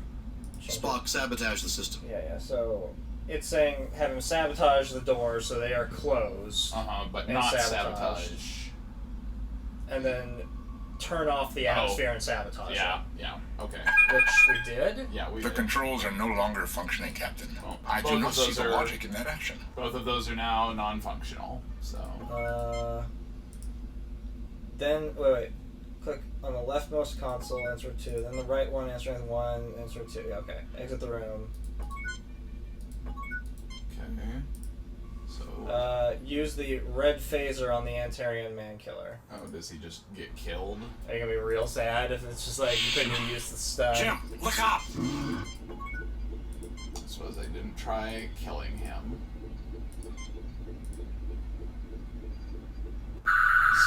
Spock, sabotage the system. Yeah, so it's saying have him sabotage the doors so they are closed, But and not sabotage. sabotage. and then turn off the atmosphere and sabotage Yeah, yeah, okay. it, which we did. Yeah, we The did. controls are no longer functioning, Captain. Well, I both do of not see those the are- logic in that action. Both of those are now non-functional, so... Then wait. Click on the leftmost console, answer 2. Then the right one, answering with 1, answer 2. Yeah, okay. Exit the room. Okay. So... Use the red phaser on the Antarian man killer. Oh, does he just get killed? Are you gonna be real sad if it's just like you couldn't even use the stuff? Jim, look out! I suppose I didn't try killing him.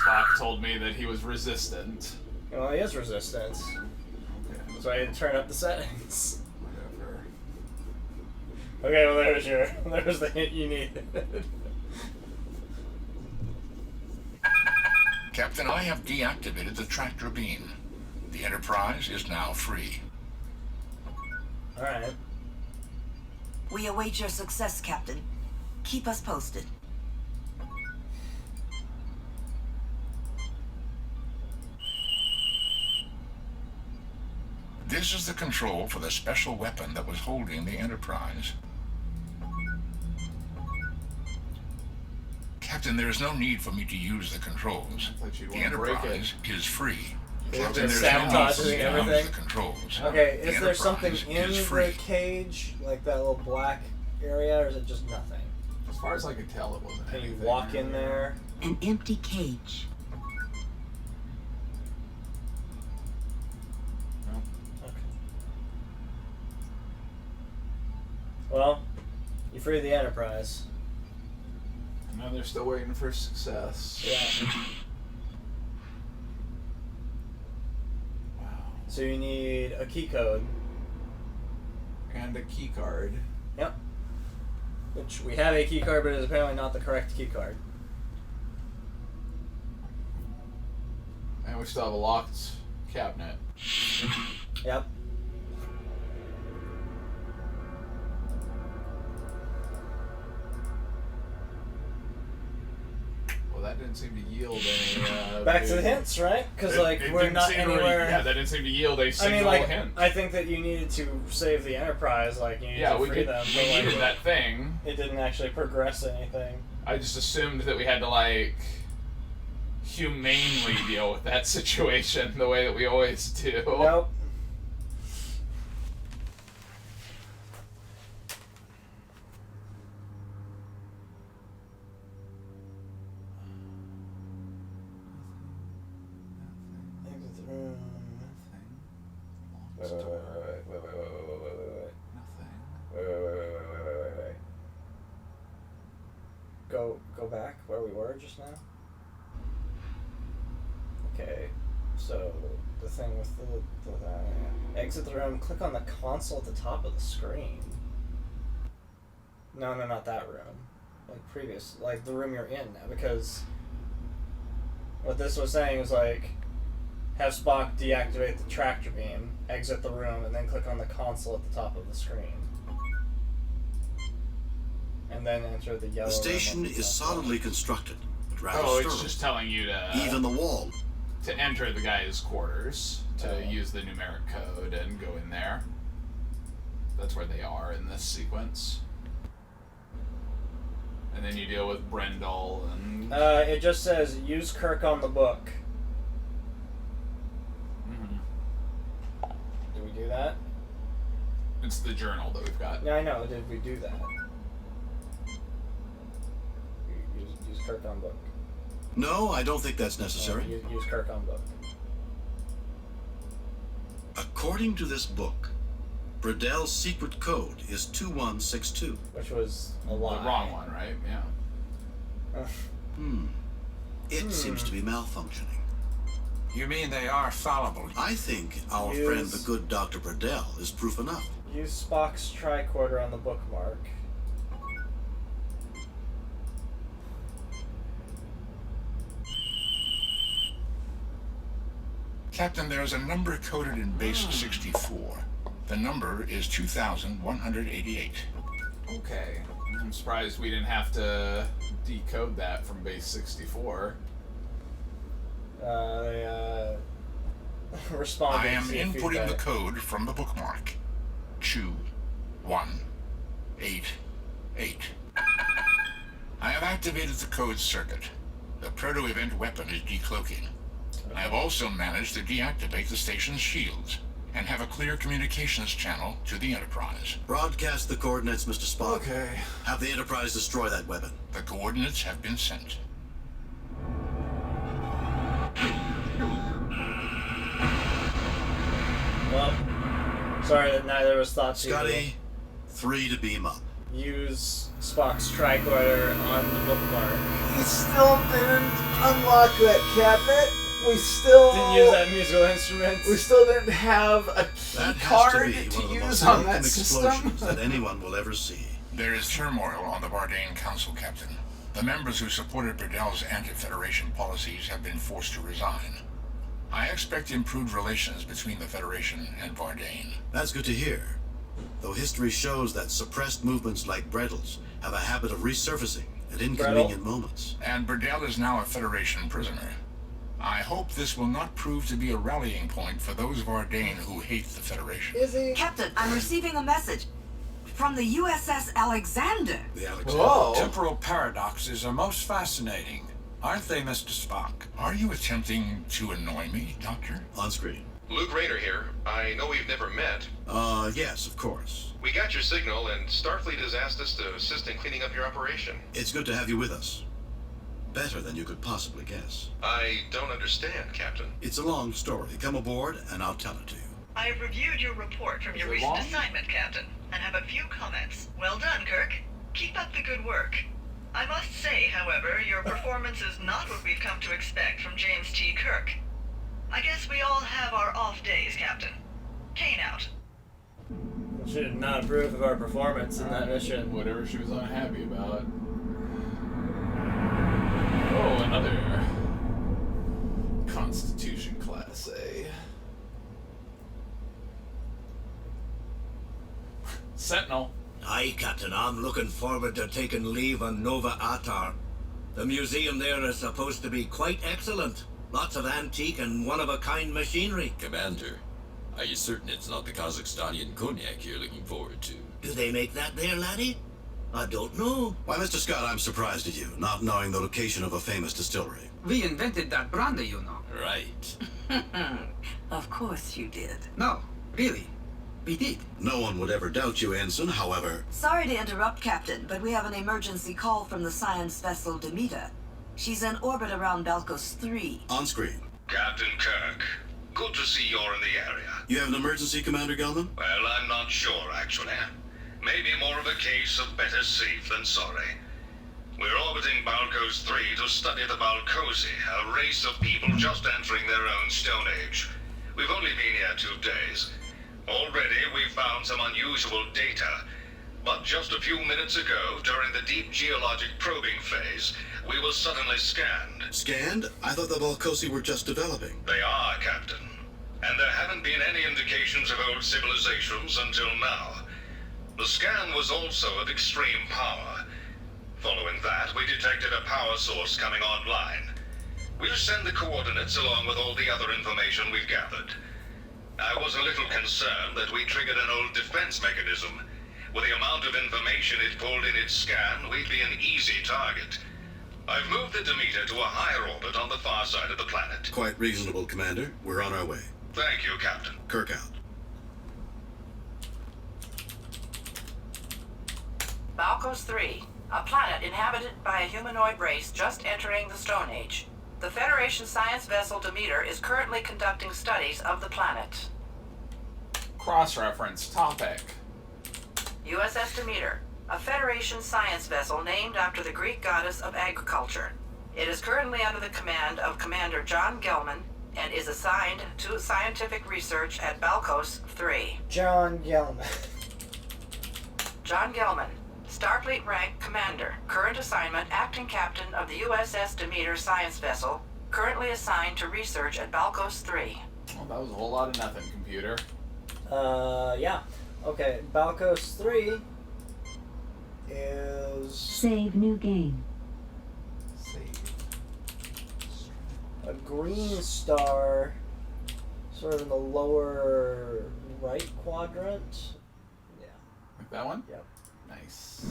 Spock told me that he was resistant. Well, he is resistant. Okay. So I had to turn up the settings. Whatever. Okay, well there's the hint you needed. Captain, I have deactivated the tractor beam. The Enterprise is now free. Alright. We await your success, Captain. Keep us posted. This is the control for the special weapon that was holding the Enterprise. Captain, there is no need for me to use the controls. I thought you'd The want to break Enterprise is free. They're Captain, just there's no need for me sabotaging to use everything? the controls. Okay, The is there something Enterprise in is the free. cage? Like that little black area, or is it just nothing? As far as I could tell, it wasn't Can you anything. walk in there? An empty cage. No. Okay. Well, you freed the Enterprise. No, they're still waiting for success. Yeah. Wow. So you need a key code. And a key card. Yep. Which we have a key card, but it is apparently not the correct key card. And we still have a locked cabinet. Yep. Well, that didn't seem to yield any. Back to the hints, right? Because like it we're didn't not seem to anywhere. yeah, that didn't seem to yield a single hint. I think that you needed to save the Enterprise. Like you needed to free them. We needed that thing. It didn't actually progress anything. I just assumed that we had to like humanely deal with that situation the way that we always do. Nope. Go back where we were just now. Okay, so the thing with the exit the room. Click on the console at the top of the screen. No, not that room. Like previous, like the room you're in now. Because what this was saying was like, have Spock deactivate the tractor beam, exit the room, and then click on the console at the top of the screen. And then enter the yellow. The station is solidly constructed, but rather Oh, sturdy. it's just telling you to Even the wall. to enter the guy's quarters, to use the numeric code and go in there. That's where they are in this sequence. And then you deal with Brendel and. It just says use Kirk on the book. Mm-hmm. Did we do that? It's the journal that we've got. Yeah, I know. Did we do that? Use Kirk on book. No, I don't think that's necessary. Use Kirk on book. According to this book, Bredel's secret code is 2162. Which was a lie. The wrong one, right? Yeah. It seems to be malfunctioning. You mean they are fallible? I think our friend, the good Dr. Bredel, is proof enough. Use Spock's tricorder on the bookmark. Captain, there is a number coded in base 64. The number is 2188. Okay. I'm surprised we didn't have to decode that from base 64. They responded. I am to inputting feedback. the code from the bookmark. 2188. I have activated the code circuit. The proto-event weapon is decloaking. I have also managed to deactivate the station's shields and have a clear communications channel to the Enterprise. Broadcast the coordinates, Mr. Spock. Okay. Have the Enterprise destroy that weapon. The coordinates have been sent. Well, sorry that neither of us thought to Scotty, 3 to beam up. use Spock's tricorder on the bookmark. We still didn't unlock that cabinet. We still Didn't use that musical instrument. We still didn't have a key That card has to be to one of the use most on that welcome system. explosions that anyone will ever see. There is turmoil on the Bardane Council, Captain. The members who supported Bredel's anti-Federation policies have been forced to resign. I expect improved relations between the Federation and Bardane. That's good to hear. Though history shows that suppressed movements like Bredel's have a habit of resurfacing at inconvenient moments. And Bredel is now a Federation prisoner. I hope this will not prove to be a rallying point for those of Bardane who hate the Federation. Is he? Captain, I'm receiving a message from the USS Alexander. The Alexander. Whoa. Temporal paradoxes are most fascinating, aren't they, Mr. Spock? Are you attempting to annoy me, Doctor? On screen. Luke Raynor here. I know we've never met. Yes, of course. We got your signal, and Starfleet has asked us to assist in cleaning up your operation. It's good to have you with us. Better than you could possibly guess. I don't understand, Captain. It's a long story. Come aboard, and I'll tell it to you. I have reviewed your report from your it recent long? assignment, Captain, and have a few comments. Well done, Kirk. Keep up the good work. I must say, however, your performance is not what we've come to expect from James T. Kirk. I guess we all have our off days, Captain. Kane out. She did not approve of our performance in that mission. Whatever she was unhappy about. Oh, another Constitution Class A. Sentinel. Aye, Captain, I'm looking forward to taking leave on Nova Atar. The museum there is supposed to be quite excellent. Lots of antique and one-of-a-kind machinery. Commander, are you certain it's not the Kazakhstanian cognac you're looking forward to? Do they make that there, laddie? I don't know. Why, Mr. Scott, I'm surprised at you, not knowing the location of a famous distillery. We invented that brandy, you know. Right. Of course you did. No, really. We did. No one would ever doubt you, Ensign, however... Sorry to interrupt, Captain, but we have an emergency call from the science vessel Demeter. She's in orbit around Balkos 3. On screen. Captain Kirk, good to see you're in the area. You have an emergency, Commander Gelman? Well, I'm not sure, actually. Maybe more of a case of better safe than sorry. We're orbiting Balkos 3 to study the Balkosi, a race of people just entering their own Stone Age. We've only been here 2 days. Already, we've found some unusual data. But just a few minutes ago, during the deep geologic probing phase, we were suddenly scanned. Scanned? I thought the Balkosi were just developing. They are, Captain. And there haven't been any indications of old civilizations until now. The scan was also of extreme power. Following that, we detected a power source coming online. We'll send the coordinates along with all the other information we've gathered. I was a little concerned that we triggered an old defense mechanism. With the amount of information it pulled in its scan, we'd be an easy target. I've moved the Demeter to a higher orbit on the far side of the planet. Quite reasonable, Commander. We're on our way. Thank you, Captain. Kirk out. Balkos 3, a planet inhabited by a humanoid race just entering the Stone Age. The Federation science vessel Demeter is currently conducting studies of the planet. Cross-reference topic. USS Demeter, a Federation science vessel named after the Greek goddess of agriculture. It is currently under the command of Commander John Gelman and is assigned to scientific research at Balkos 3. John Gelman. John Gelman, Starfleet rank commander, current assignment acting captain of the USS Demeter science vessel, currently assigned to research at Balkos 3. Well, that was a whole lot of nothing, computer. Yeah. Okay, Balkos 3 is... Save new game. A green star, sort of in the lower right quadrant. Yeah. Like that one? Yep. Nice.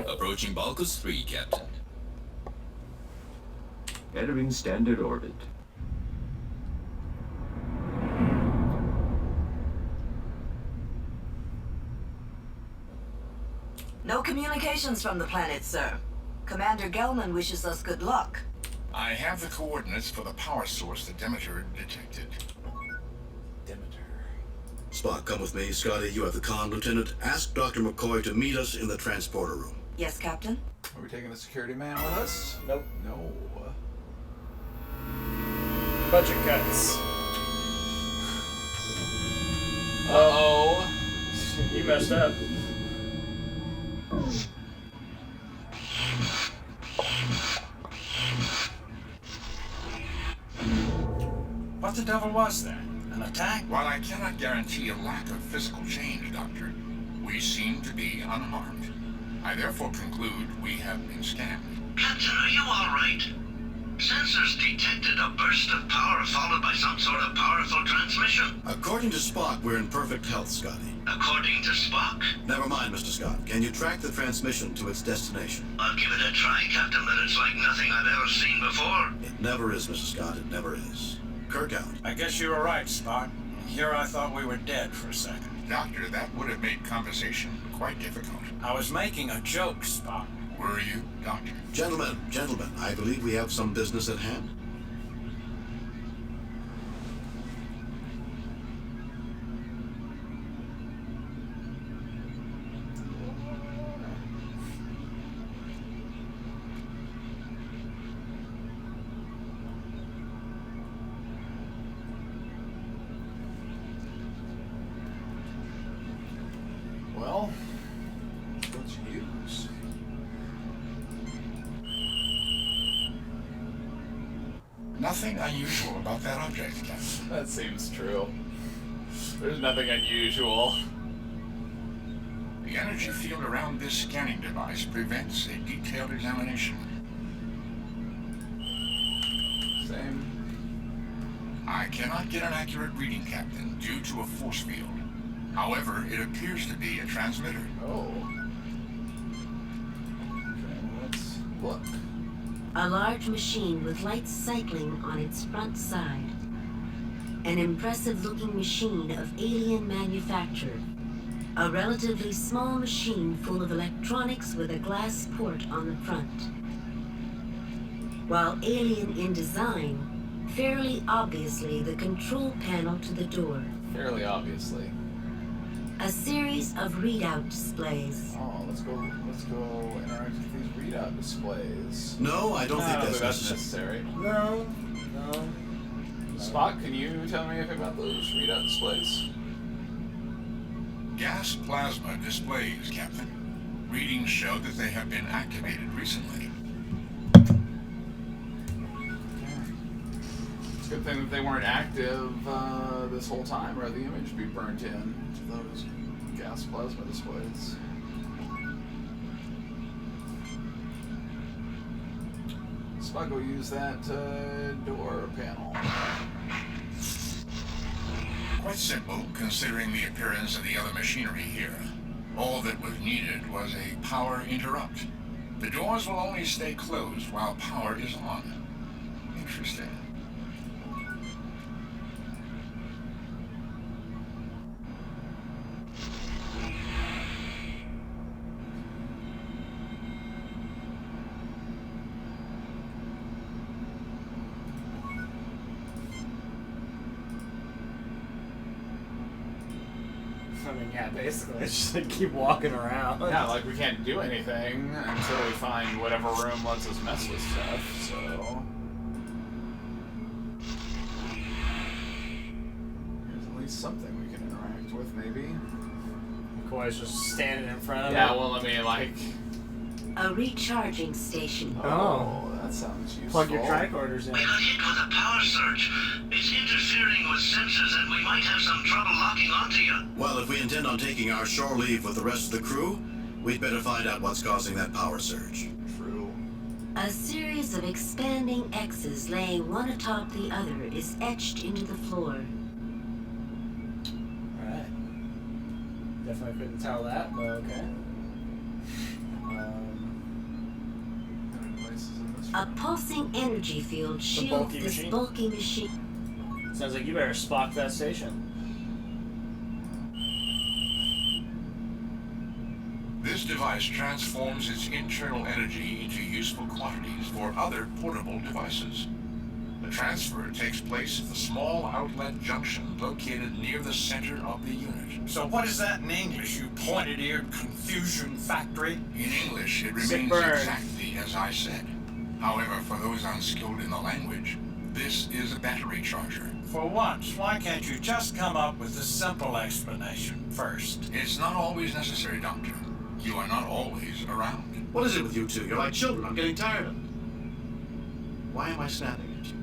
Approaching Balkos 3, Captain. Entering standard orbit. No communications from the planet, sir. Commander Gelman wishes us good luck. I have the coordinates for the power source that Demeter detected. Spock, come with me. Scotty, you have the con, Lieutenant. Ask Dr. McCoy to meet us in the transporter room. Yes, Captain? Are we taking the security man with us? Nope. No. Budget cuts. Uh-oh. You messed up. What the devil was that? An attack? While I cannot guarantee a lack of physical change, Doctor, we seem to be unharmed. I therefore conclude we have been scammed. Captain, are you all right? Sensors detected a burst of power followed by some sort of powerful transmission. According to Spock, we're in perfect health, Scotty. According to Spock? Never mind, Mr. Scott. Can you track the transmission to its destination? I'll give it a try, Captain, but it's like nothing I've ever seen before. It never is, Mr. Scott. It never is. Kirk out. I guess you were right, Spock. Here I thought we were dead for a second. Doctor, that would have made conversation quite difficult. I was making a joke, Spock. Were you, Doctor? Gentlemen, I believe we have some business at hand. Well, let's use. Nothing unusual about that object, Captain. That seems true. There's nothing unusual. The energy field around this scanning device prevents a detailed examination. Same. I cannot get an accurate reading, Captain, due to a force field. However, it appears to be a transmitter. Oh. Okay, let's look. A large machine with lights cycling on its front side. An impressive-looking machine of alien manufacture. A relatively small machine full of electronics with a glass port on the front. While alien in design, fairly obviously the control panel to the door. Fairly obviously. A series of readout displays. Oh, let's go interact with these readout displays. No, I don't think that's necessary. No. Spock, can you tell me anything about those readout displays? Gas plasma displays, Captain. Readings show that they have been activated recently. It's a good thing that they weren't active this whole time, or the image would be burnt in to those gas plasma displays. Spock will use that door panel. Quite simple, considering the appearance of the other machinery here. All that was needed was a power interrupt. The doors will only stay closed while power is on. Interesting. I mean, yeah, basically, it's just like keep walking around. Yeah, like we can't do anything until we find whatever room lets us mess with stuff, so... There's at least something we can interact with, maybe. McCoy's just standing in front of Yeah, it. well, I mean, like... A recharging station. Oh, that sounds useful. Plug your tricorders in. We got hit with a power surge. It's interfering with sensors and we might have some trouble locking onto you. Well, if we intend on taking our shore leave with the rest of the crew, we'd better find out what's causing that power surge. True. A series of expanding X's laying one atop the other is etched into the floor. Alright. Definitely couldn't tell that, but okay. A pulsing energy field shields this bulky machine. Sounds like you better Spock that station. This device transforms its internal energy into useful quantities for other portable devices. The transfer takes place at the small outlet junction located near the center of the unit. So what is that in English, you pointed-eared confusion factory? In English, it remains exactly as I said. However, for those unskilled in the language, this is a battery charger. For once, why can't you just come up with a simple explanation first? It's not always necessary, Doctor. You are not always around. What is it with you two? You're like children. I'm getting tired of it. Why am I snapping at you?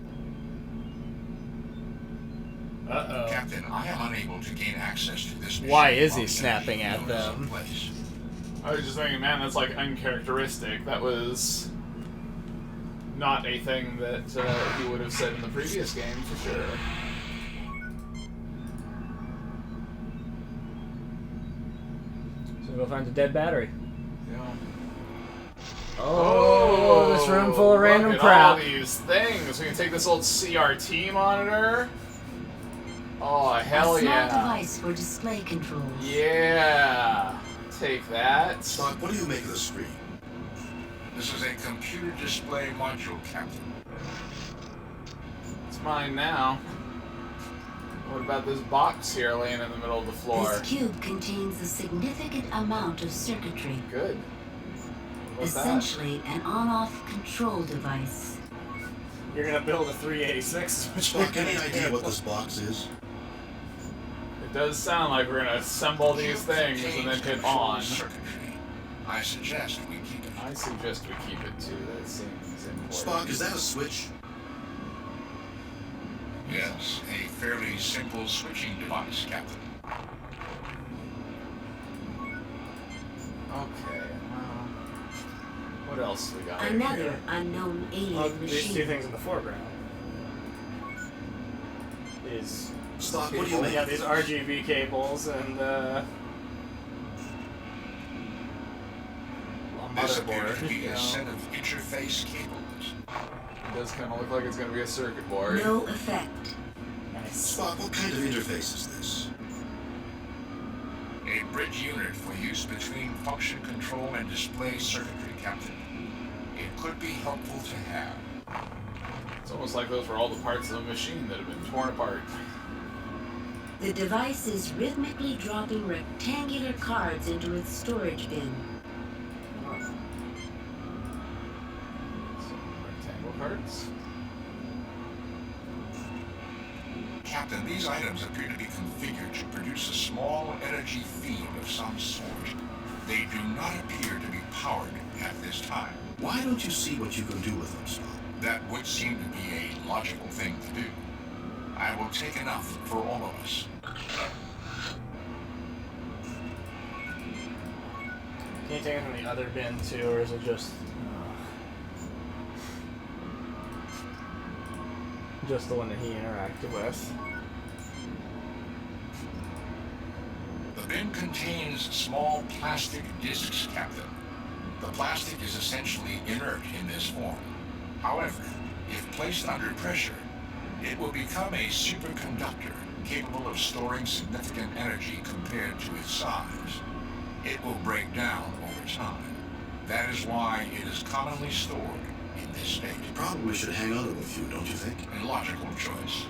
Uh-oh. Captain, I am unable to gain access to this machine. Why is he snapping at them? I was just thinking, man, that's like uncharacteristic. That was not a thing that he would have said in the previous game, for sure. So go find the dead battery. Yeah. Oh, this room full of random look at crap. all these things. We can take this old CRT monitor. Oh, hell a small yeah. device for display controls. Yeah. Take that. Spock, what do you make of the screen? This is a computer display module, Captain. It's mine now. What about this box here laying in the middle of the floor? This cube contains a significant amount of circuitry. Good. What's Essentially an on-off control device. You're gonna build a 386. Spock, any idea what this box is? It does sound like we're gonna assemble these things and then hit on. I suggest we keep it. I suggest we keep it too. That seems important. Spock, is that a switch? Yes, a fairly simple switching device, Captain. Okay, what else we got Another here? unknown alien These machine. two things in the foreground is Spock, what do you make? yeah, these RGB cables and a This appears to motherboard. be a set of interface cables. It does kind of look like it's going to be a circuit board. No effect. Nice. Spock, what kind of interface is this? A bridge unit for use between function control and display circuitry, Captain. It could be helpful to have. It's almost like those were all the parts of the machine that have been torn apart. The device is rhythmically dropping rectangular cards into its storage bin. Some rectangle parts. Captain, these items appear to be configured to produce a small energy field of some sort. They do not appear to be powered at this time. Why don't you see what you can do with them, Spock? That would seem to be a logical thing to do. I will take enough for all of us. Can you take it from the other bin too, or is it just the one that he interacted with? The bin contains small plastic discs, Captain. The plastic is essentially inert in this form. However, if placed under pressure, it will become a superconductor capable of storing significant energy compared to its size. It will break down over time. That is why it is commonly stored in this state. Probably should hang on to a few, don't you think? A logical choice.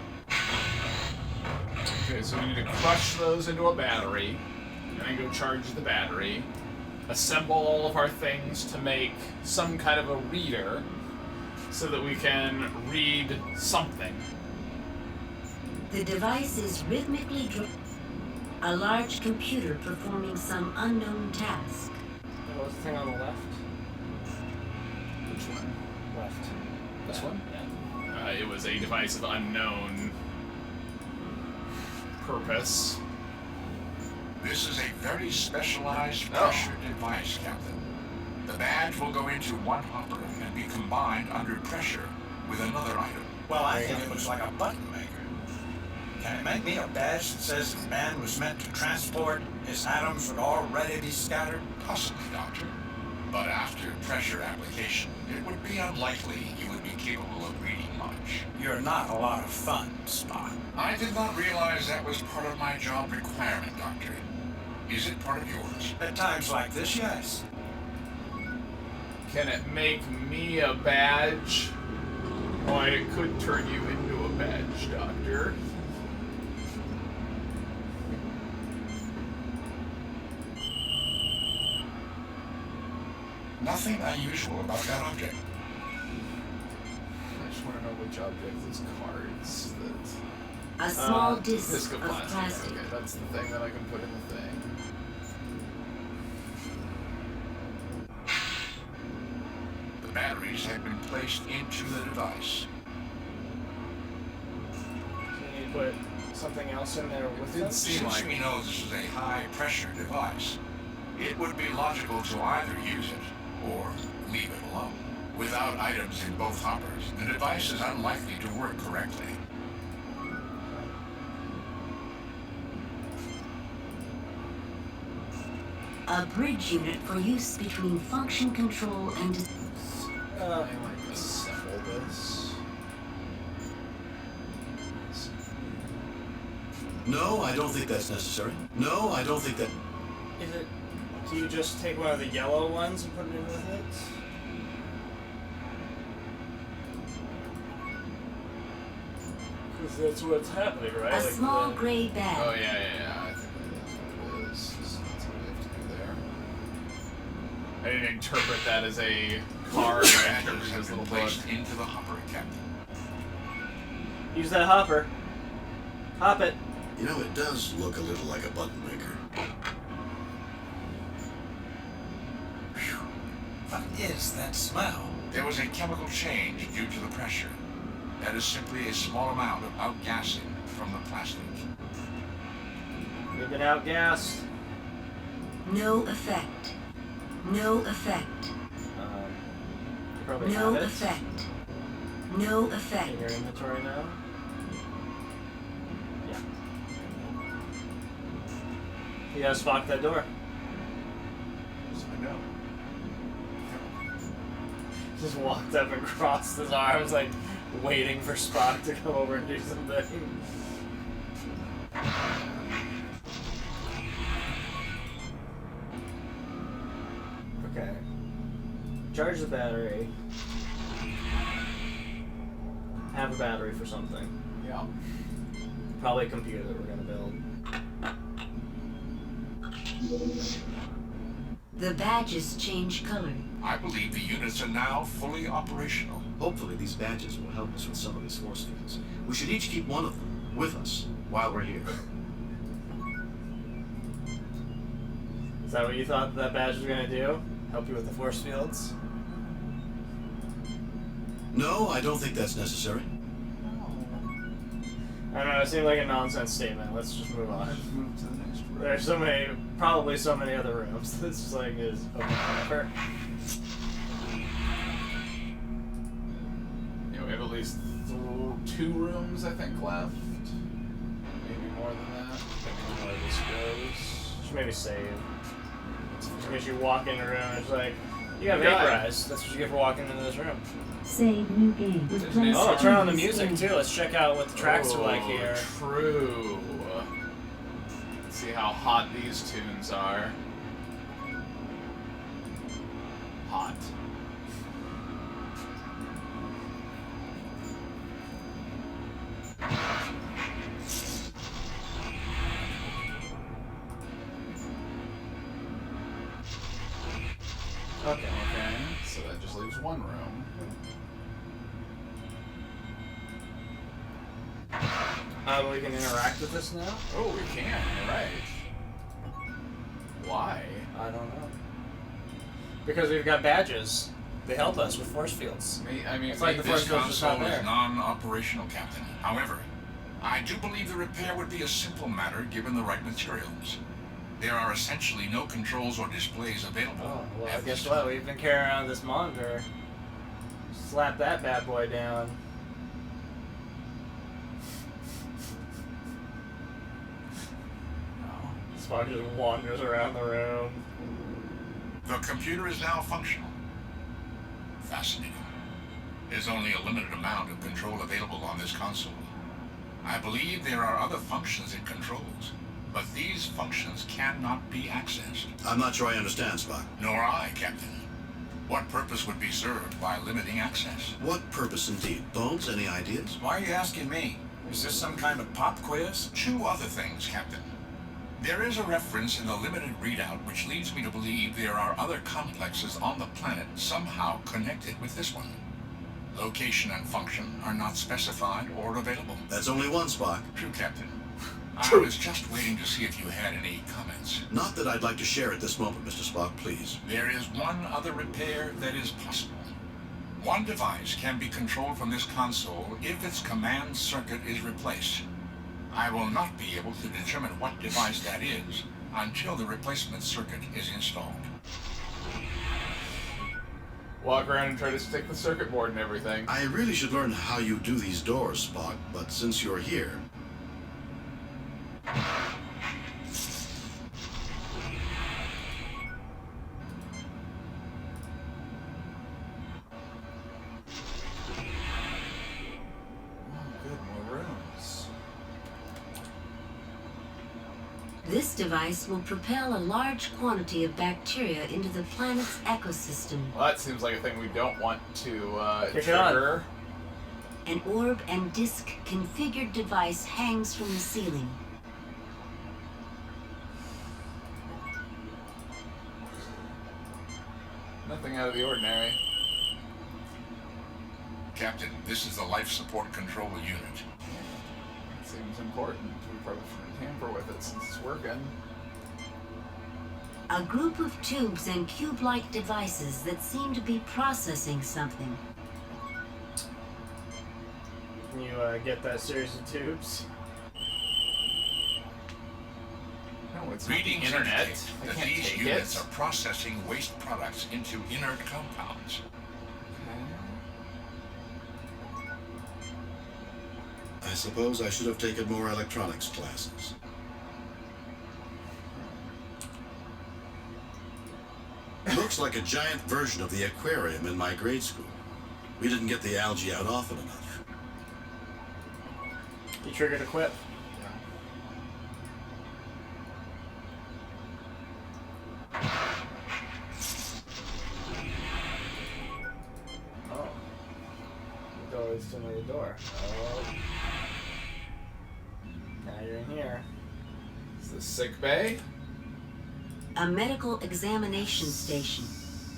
Okay, so we need to crush those into a battery, and then go charge the battery, assemble all of our things to make some kind of a reader, so that we can read something. The device is rhythmically a large computer performing some unknown task. What was the thing on the left? Which one? Left. This one? Yeah. It was a device of unknown purpose. This is a very specialized pressure device, Captain. The badge will go into one hopper and be combined under pressure with another item. Well, I think it looks like a button maker. Can it make me a badge that says the man was meant to transport his atoms would already be scattered? Possibly, Doctor. But after pressure application, it would be unlikely you would be capable of reading much. You're not a lot of fun, Spock. I did not realize that was part of my job requirement, Doctor. Is it part of yours? At times like this, yes. Can it make me a badge? Why, it could turn you into a badge, Doctor. Nothing unusual about that object. I just want to know which object is cards that... A small disc of of plastic. plastic. Okay, that's the thing that I can put in the thing. The batteries have been placed into the device. So you need to put something else in there with them? Since we know this is a high-pressure device, it would be logical to either use it or leave it alone. Without items in both hoppers, the device is unlikely to work correctly. A bridge unit for use between function control and... I might assemble this. No, I don't think that's necessary. No, I don't think that... Is it... Do you just take one of the yellow ones and put it in with it? Because that's what's happening, right? A small gray bag. Oh, yeah. I think that is what it is. So that's what we have to do there. I didn't interpret that as a card. I interpreted it as a little book. Placed into the hopper, Captain. Use that hopper. Hop it. You know, it does look a little like a button maker. What is that smell? There was a chemical change due to the pressure. That is simply a small amount of outgassing from the plastic. You've been outgassed. No effect. No effect. You probably No have it effect. No effect. in your inventory now. Yeah. You gotta spot that door. Yes, I know. Just walked up and crossed his arms, like waiting for Spock to come over and do something. Okay. Charge the battery. Have a battery for something. Yeah. Probably a computer that we're gonna build. The badges change color. I believe the units are now fully operational. Hopefully these badges will help us with some of these force fields. We should each keep one of them with us while we're here. Is that what you thought that badge was gonna do? Help you with the force fields? No, I don't think that's necessary. I don't know, it seemed like a nonsense statement. Let's just move on. Move to the next room. There's so many, probably so many other rooms. This just like is okay, whatever. Yeah, we have at least 2 rooms, I think, left. Maybe more than that, depending on where this goes. Should maybe save. Just because you walk in a room and it's like, you got Yeah. vaporized. That's what you get for walking into this room. Save new game. Replace Oh, turn on the previous music game. too. Let's check out what the tracks are like here. True. Let's see how hot these tunes are. Hot. Okay. Okay, so that just leaves one room. We can interact with this now? Oh, we can, you're right. Why? I don't know. Because we've got badges. They help us with force fields. I mean, It's like the This force field's just not console is there. non-operational, Captain. However, I do believe the repair would be a simple matter given the right materials. There are essentially no controls or displays available. Oh, well, at guess this what? time. We've been carrying around this monitor. Slap that bad boy down. Spock just wanders around the room. The computer is now functional. Fascinating. There's only a limited amount of control available on this console. I believe there are other functions and controls, but these functions cannot be accessed. I'm not sure I understand, Spock. Nor I, Captain. What purpose would be served by limiting access? What purpose indeed? Bones, any ideas? Why are you asking me? Is this some kind of pop quiz? 2 other things, Captain. There is a reference in the limited readout which leads me to believe there are other complexes on the planet somehow connected with this one. Location and function are not specified or available. That's only one, Spock. True, Captain. I was just waiting to see if you had any comments. Not that I'd like to share at this moment, Mr. Spock, please. There is one other repair that is possible. One device can be controlled from this console if its command circuit is replaced. I will not be able to determine what device that is until the replacement circuit is installed. Walk around and try to stick the circuit board and everything. I really should learn how you do these doors, Spock, but since you're here... This device will propel a large quantity of bacteria into the planet's ecosystem. Well, that seems like a thing we don't want to Kick it on. trigger. An orb and disc configured device hangs from the ceiling. Nothing out of the ordinary. Captain, this is the life support control unit. Seems important. We probably shouldn't tamper with it since it's working. A group of tubes and cube-like devices that seem to be processing something. you get that series of tubes. No, it's Readings not the internet. indicate I that can't these take units it. are processing waste products into inert compounds. I suppose I should have taken more electronics classes. Looks like a giant version of the aquarium in my grade school. We didn't get the algae out often enough. You triggered a quip. Oh. The door leads to another door. Oh. Now you're in here. Is this sick bay? A medical examination station.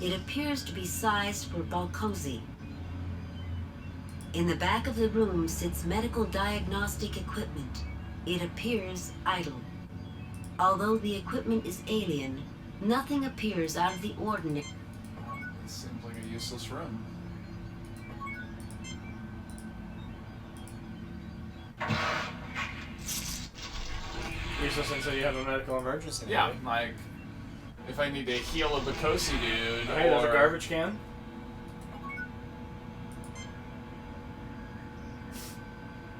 It appears to be sized for Balcosi. In the back of the room sits medical diagnostic equipment. It appears idle. Although the equipment is alien, nothing appears out of the ordinary. This seems like a useless room. Useless until you have a medical emergency. Yeah, like if I need to heal a Bakosi dude, Hey, there's a or garbage can.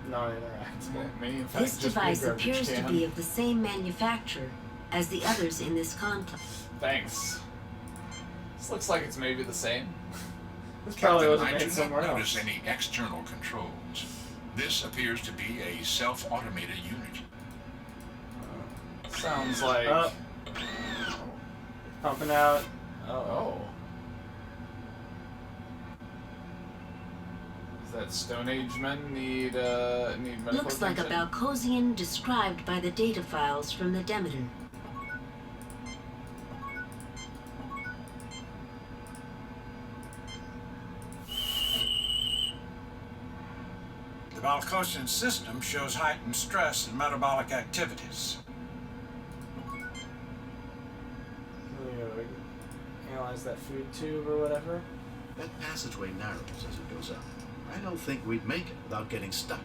Non-interactive. may in fact This just be a device garbage appears to can. be of the same manufacturer as the others in this complex. Thanks. This looks like it's maybe the same. This probably Captain, wasn't I made do not somewhere notice else. any external controls. This appears to be a self-automated unit. Sounds like pumping out. Oh. Does that Stone Age men need medical Looks like a attention? Balcosian described by the data files from the Demeter. The Balcosian system shows heightened stress and metabolic activities. Analyze that food tube or whatever. That passageway narrows as it goes up. I don't think we'd make it without getting stuck.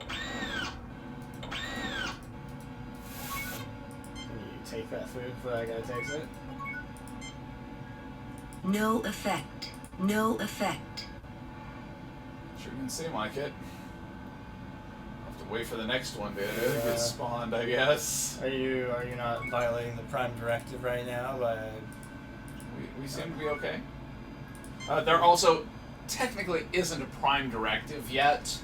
Can you take that food before that guy takes it? No effect. No effect. Sure didn't seem like it. Have to wait for the next one to get spawned, I guess. Are you not violating the Prime Directive right now? But we seem to be okay. There also technically isn't a Prime Directive yet.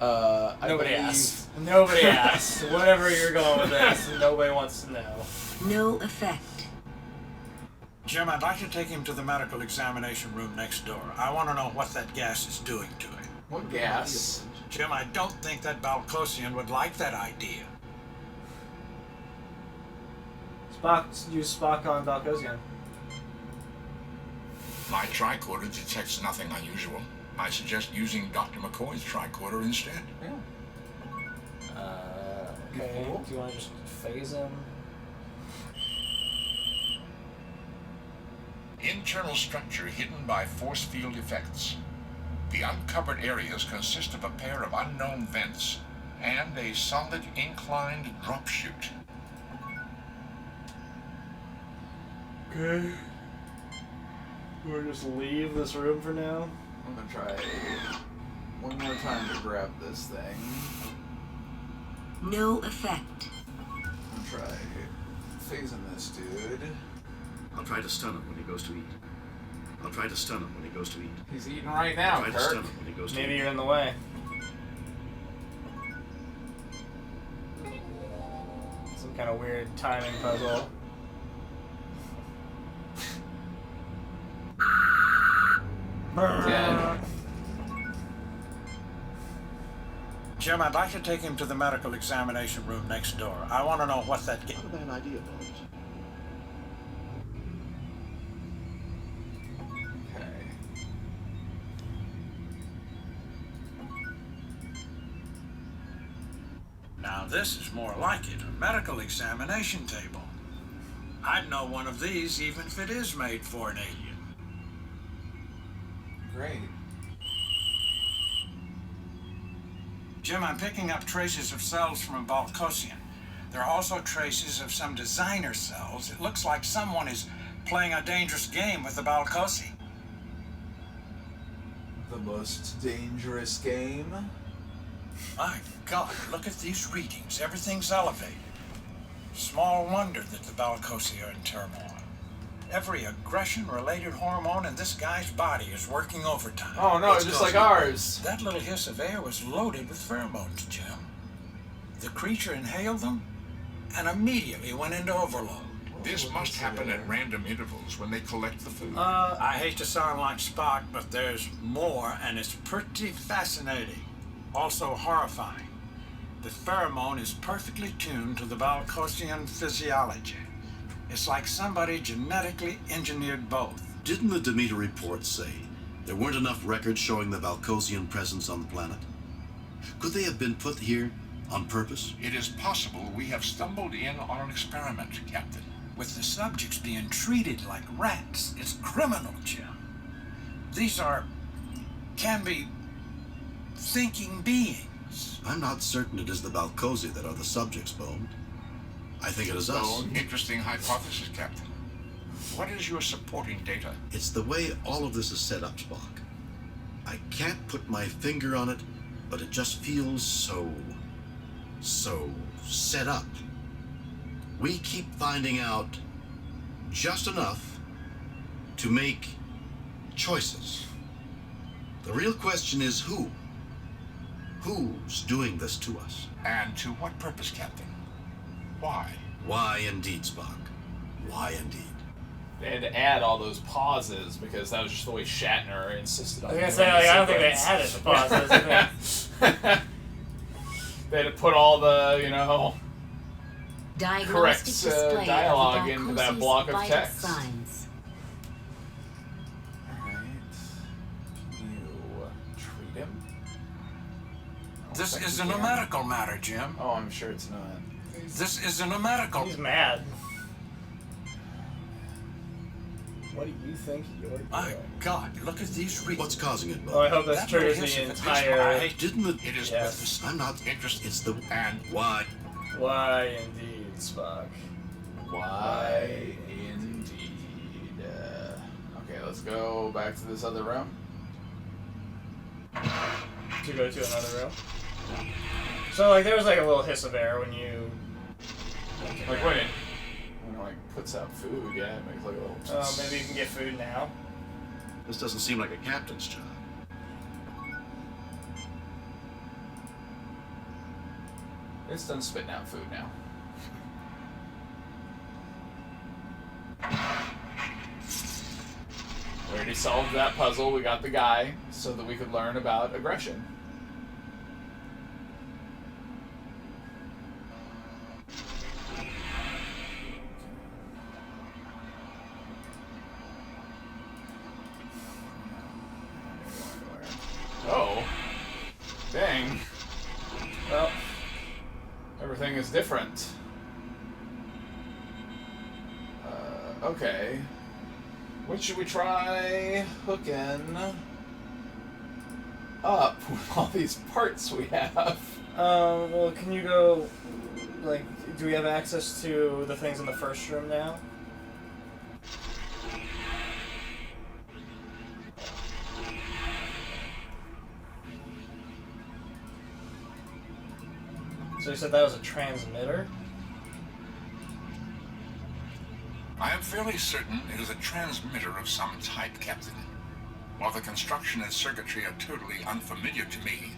Nobody asked. Nobody asked. Whatever you're going with this, nobody wants to know. No effect. Jim, I'd like to take him to the medical examination room next door. I want to know what that gas is doing to him. What gas? Jim, I don't think that Balcosian would like that idea. Use Spock on Balcosian. My tricorder detects nothing unusual. I suggest using Dr. McCoy's tricorder instead. Okay. Do you want to just phase him? Internal structure hidden by force field effects. The uncovered areas consist of a pair of unknown vents and a solid inclined drop chute. Okay. We'll just leave this room for now. I'm gonna try one more time to grab this thing. No effect. I'm gonna try phasing this dude. I'll try to stun him when he goes to eat. I'll try to stun him when he goes to eat. He's eating right now, I'll try to Kirk. stun him when he goes to Maybe eat. you're in the way. Some kind of weird timing puzzle. Dead. Jim, I'd like to take him to the medical examination room next door. I want to know what that Not a bad idea, Bones. Okay. Now this is more like it, a medical examination table. I'd know one of these even if it is made for an alien. great. Jim, I'm picking up traces of cells from a Balcosian. There are also traces of some designer cells. It looks like someone is playing a dangerous game with the Balcosi. The most dangerous game? My God, look at these readings. Everything's elevated. Small wonder that the Balcosi are in turmoil. Every aggression-related hormone in this guy's body is working overtime. Oh no, just like ours. That little hiss of air was loaded with pheromones, Jim. The creature inhaled them and immediately went into overload. This must happen at random intervals when they collect the food. I hate to sound like Spock, but there's more, and it's pretty fascinating. Also horrifying. The pheromone is perfectly tuned to the Balcosian physiology. It's like somebody genetically engineered both. Didn't the Demeter report say there weren't enough records showing the Balcosian presence on the planet? Could they have been put here on purpose? It is possible we have stumbled in on an experiment, Captain. With the subjects being treated like rats, it's criminal, Jim. These can be thinking beings. I'm not certain it is the Balcosi that are the subjects, Bone. I think it is us. Interesting hypothesis, Captain. What is your supporting data? It's the way all of this is set up, Spock. I can't put my finger on it, but it just feels so set up. We keep finding out just enough to make choices. The real question is who? Who's doing this to us? And to what purpose, Captain? Why? Why indeed, Spock. Why indeed. They had to add all those pauses because that was just the way Shatner insisted on. I was gonna say, I don't think they added the pauses. They had to put all the, correct dialogue into that block of text. Signs. Alright. You treat him. This isn't a medical matter, Jim. Oh, I'm sure it's not. This isn't a medical. He's mad. What do you think you're doing? My God, look at these readings. What's causing it, Bob? Oh, I hope this triggers the entire... Didn't it? It is Yes. I'm not interested. It's the... And why? Why indeed, Spock? Why indeed? Okay, let's go back to this other room. To go to another room. So, there was a little hiss of air when you... Wait. When it puts out food, yeah, it makes a little... Oh, maybe you can get food now. This doesn't seem like a captain's job. It's done spitting out food now. We already solved that puzzle. We got the guy so that we could learn about aggression. Oh. Dang. Well, everything is different. Okay. What should we try hooking up with all these parts we have? Well, can you go, do we have access to the things in the first room now? So you said that was a transmitter? I am fairly certain it is a transmitter of some type, Captain. While the construction and circuitry are totally unfamiliar to me,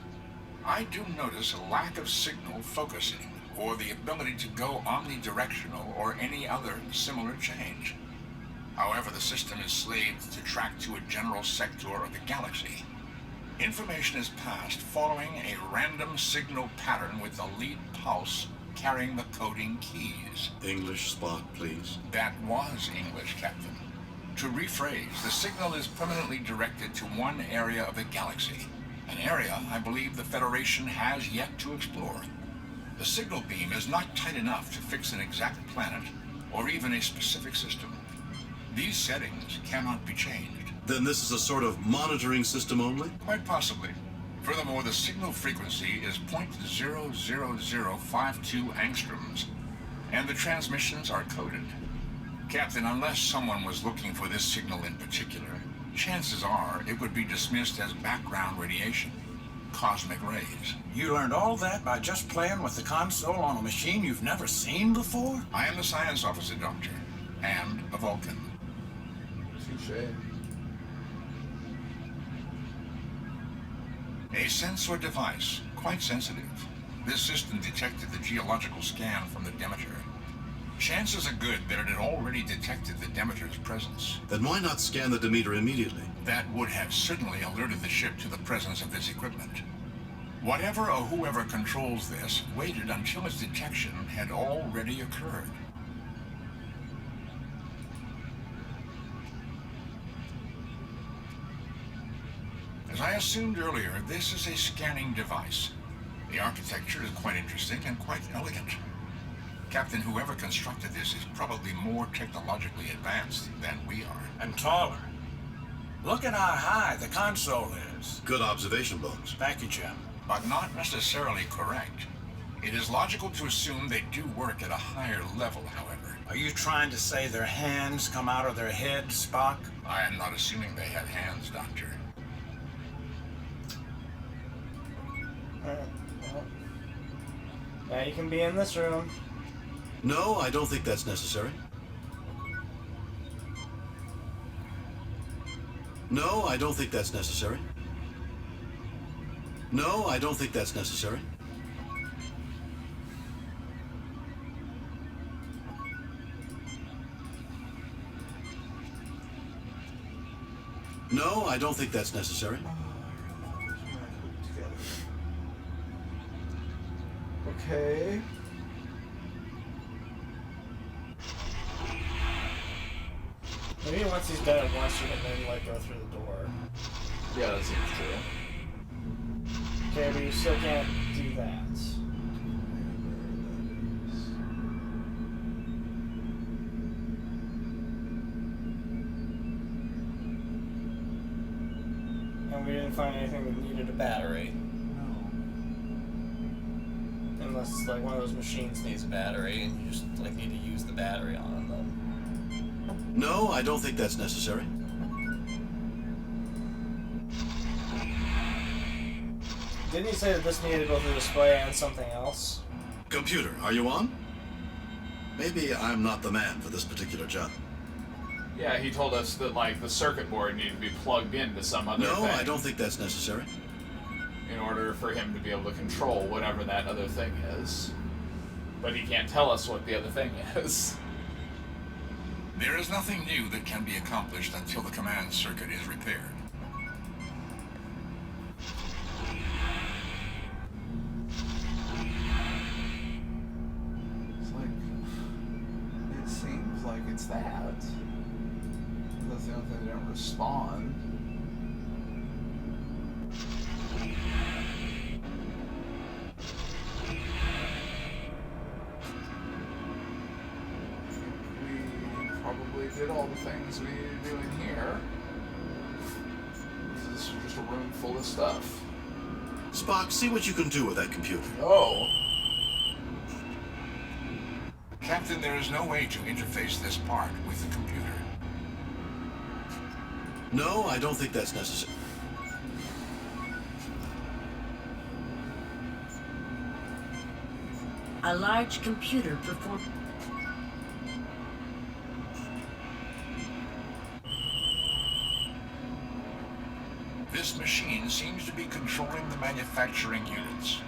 I do notice a lack of signal focusing or the ability to go omnidirectional or any other similar change. However, the system is slaved to track to a general sector of the galaxy. Information is passed following a random signal pattern with a lead pulse carrying the coding keys. English, Spock, please. That was English, Captain. To rephrase, the signal is permanently directed to one area of the galaxy, an area I believe the Federation has yet to explore. The signal beam is not tight enough to fix an exact planet or even a specific system. These settings cannot be changed. Then this is a sort of monitoring system only? Quite possibly. Furthermore, the signal frequency is 0.00052 angstroms, and the transmissions are coded. Captain, unless someone was looking for this signal in particular, chances are it would be dismissed as background radiation. Cosmic rays. You learned all that by just playing with the console on a machine you've never seen before? I am the science officer, Doctor, and a Vulcan. Touché. A sensor device, quite sensitive. This system detected the geological scan from the Demeter. Chances are good that it had already detected the Demeter's presence. Then why not scan the Demeter immediately? That would have certainly alerted the ship to the presence of this equipment. Whatever or whoever controls this waited until its detection had already occurred. As I assumed earlier, this is a scanning device. The architecture is quite interesting and quite elegant. Captain, whoever constructed this is probably more technologically advanced than we are. And taller. Look at how high the console is. Good observation, Bones. Thank you, Jim. But not necessarily correct. It is logical to assume they do work at a higher level, however. Are you trying to say their hands come out of their heads, Spock? I am not assuming they had hands, Doctor. Now you can be in this room. No, I don't think that's necessary. No, I don't think that's necessary. No, I don't think that's necessary. No, I don't think that's necessary. Okay. Maybe once he's done it once, you can then like go through the door. Yeah, that seems true. Okay, but you still can't do that. And we didn't find anything that needed a battery. Unless like one of those machines needs a battery and you just like need to use the battery on them. No, I don't think that's necessary. Didn't you say that this needed both a display and something else? Computer, are you on? Maybe I'm not the man for this particular job. Yeah, he told us that like the circuit board needed to be plugged into some other thing. No, I don't think that's necessary. In order for him to be able to control whatever that other thing is. But he can't tell us what the other thing is. There is nothing new that can be accomplished until the command circuit is repaired. It's like, it seems like it's that. That's the only thing that don't respond. Did all the things we needed to do in here. This is just a room full of stuff. Spock, see what you can do with that computer. Oh. Captain, there is no way to interface this part with the computer. No, I don't think that's necessary. A large computer performs. This machine seems to be controlling the manufacturing units.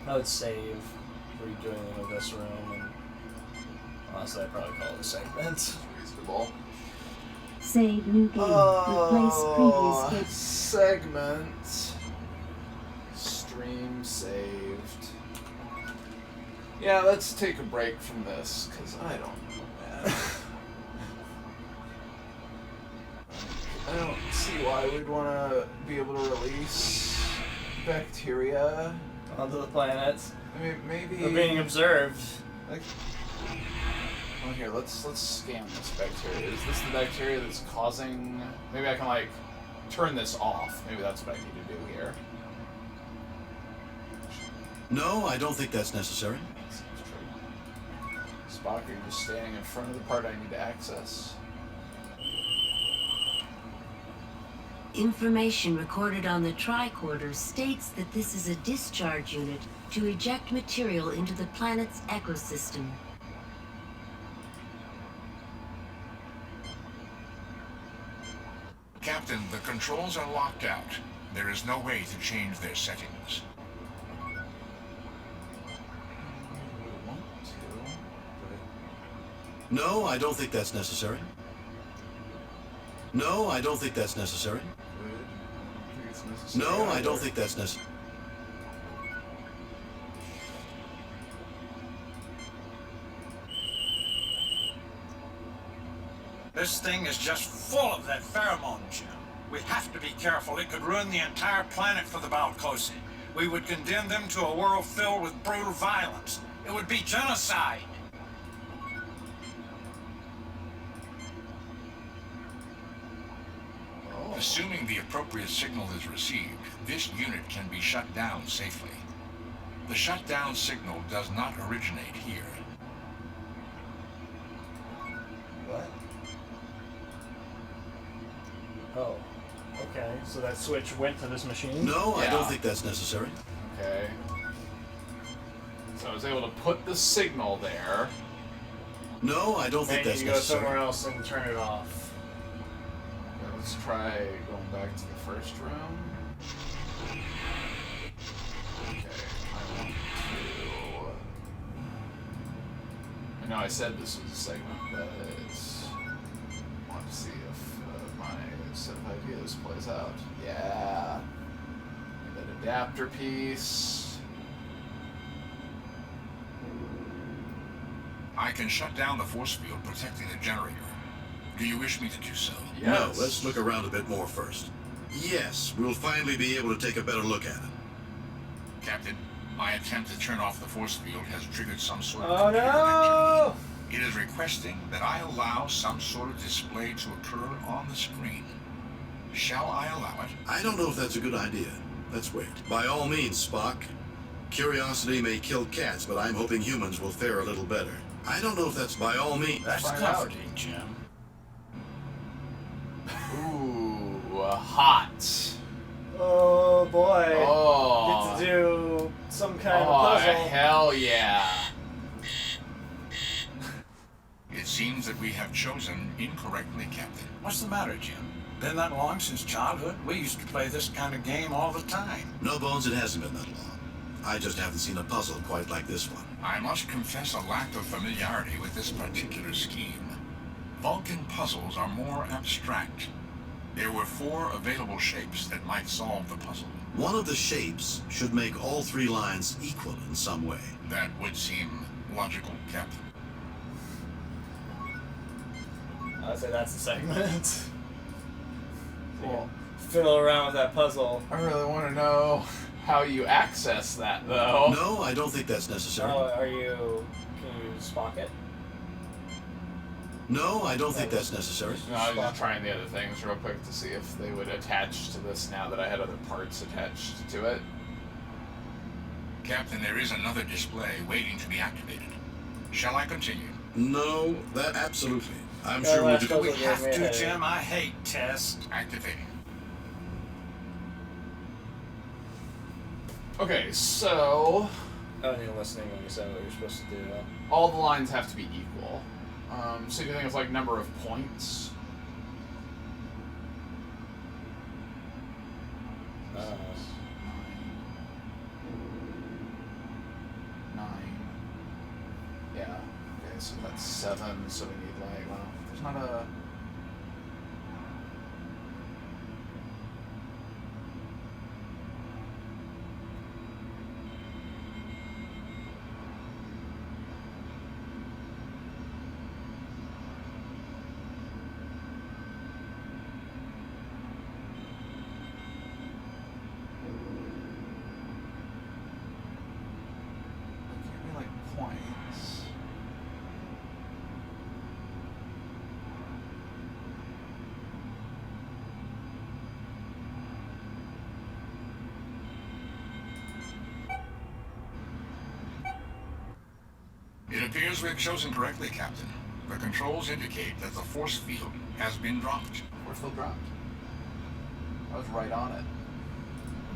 I would save redoing of this room, and honestly, I'd probably call it a segment. Reasonable. Save new game. Replace previous game. Segment. Stream saved. Yeah, let's take a break from this, because I don't know, man. I don't see why we'd want to be able to release bacteria onto the planet. I mean, maybe they're being observed. Like, well, here, let's scan this bacteria. Is this the bacteria that's causing? Maybe I can like turn this off. Maybe that's what I need to do here. No, I don't think that's necessary. Spock, are you just standing in front of the part I need to access? Information recorded on the tricorder states that this is a discharge unit to eject material into the planet's ecosystem. Captain, the controls are locked out. There is no way to change their settings. No, I don't think that's necessary. No, I don't think that's necessary. No, I don't think that's necessary. This thing is just full of that pheromone gem. We have to be careful. It could ruin the entire planet for the Balkosi. We would condemn them to a world filled with brutal violence. It would be genocide. Assuming the appropriate signal is received, this unit can be shut down safely. The shutdown signal does not originate here. What? Oh. Okay, so that switch went to this machine? No, I don't think that's necessary. Okay. So I was able to put the signal there. No, I don't think that's necessary. And you go necessary. somewhere else and turn it off. Okay, let's try going back to the first room. Okay, I want to... I know I said this was a segment, but I want to see if my set of ideas plays out. Yeah. That adapter piece. I can shut down the force field protecting the generator. Do you wish me to do so? No, let's look around a bit more first. Yes, we'll finally be able to take a better look at it. Captain, my attempt to turn off the force field has triggered some sort of Oh computer no! engine. It is requesting that I allow some sort of display to occur on the screen. Shall I allow it? I don't know if that's a good idea. Let's wait. By all means, Spock. Curiosity may kill cats, but I'm hoping humans will fare a little better. I don't know if that's by all means. That's comforting, Jim. Ooh, hot. Oh boy. Oh. Get to do some kind of puzzle. Hell yeah. It seems that we have chosen incorrectly, Captain. What's the matter, Jim? Been that long since childhood? We used to play this kind of game all the time. No, Bones, it hasn't been that long. I just haven't seen a puzzle quite like this one. I must confess a lack of familiarity with this particular scheme. Vulcan puzzles are more abstract. There were 4 available shapes that might solve the puzzle. One of the shapes should make all 3 lines equal in some way. That would seem logical, Captain. I'd say that's the segment. Cool. Fiddle around with that puzzle. I really want to know how you access that, though. No, I don't think that's necessary. Oh, can you Spock it? No, I don't think that's necessary. No, I was just trying the other things real quick to see if they would attach to this now that I had other parts attached to it. Captain, there is another display waiting to be activated. Shall I continue? No, that absolutely. I'm That sure we'll last do. puzzle We gave have me a to, headache. Jim. I hate tests. Activating. Okay, so I wasn't even listening when you said what you're supposed to do. all the lines have to be equal. So you think it's like number of points? Nine. Yeah. Okay, so that's 7. So we need like, well, there's not a. appears we've chosen correctly, Captain. The controls indicate that the force field has been dropped. Force field dropped. I was right on it.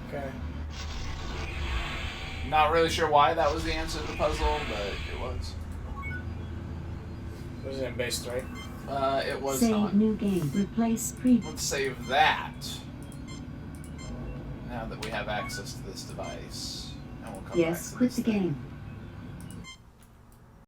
Okay. Not really sure why that was the answer to the puzzle, but it was. Was it in base 3? It was Save not. new game. Replace previous. Let's save that. Now that we have access to this device. And we'll come Yes, back to quit this the thing. game.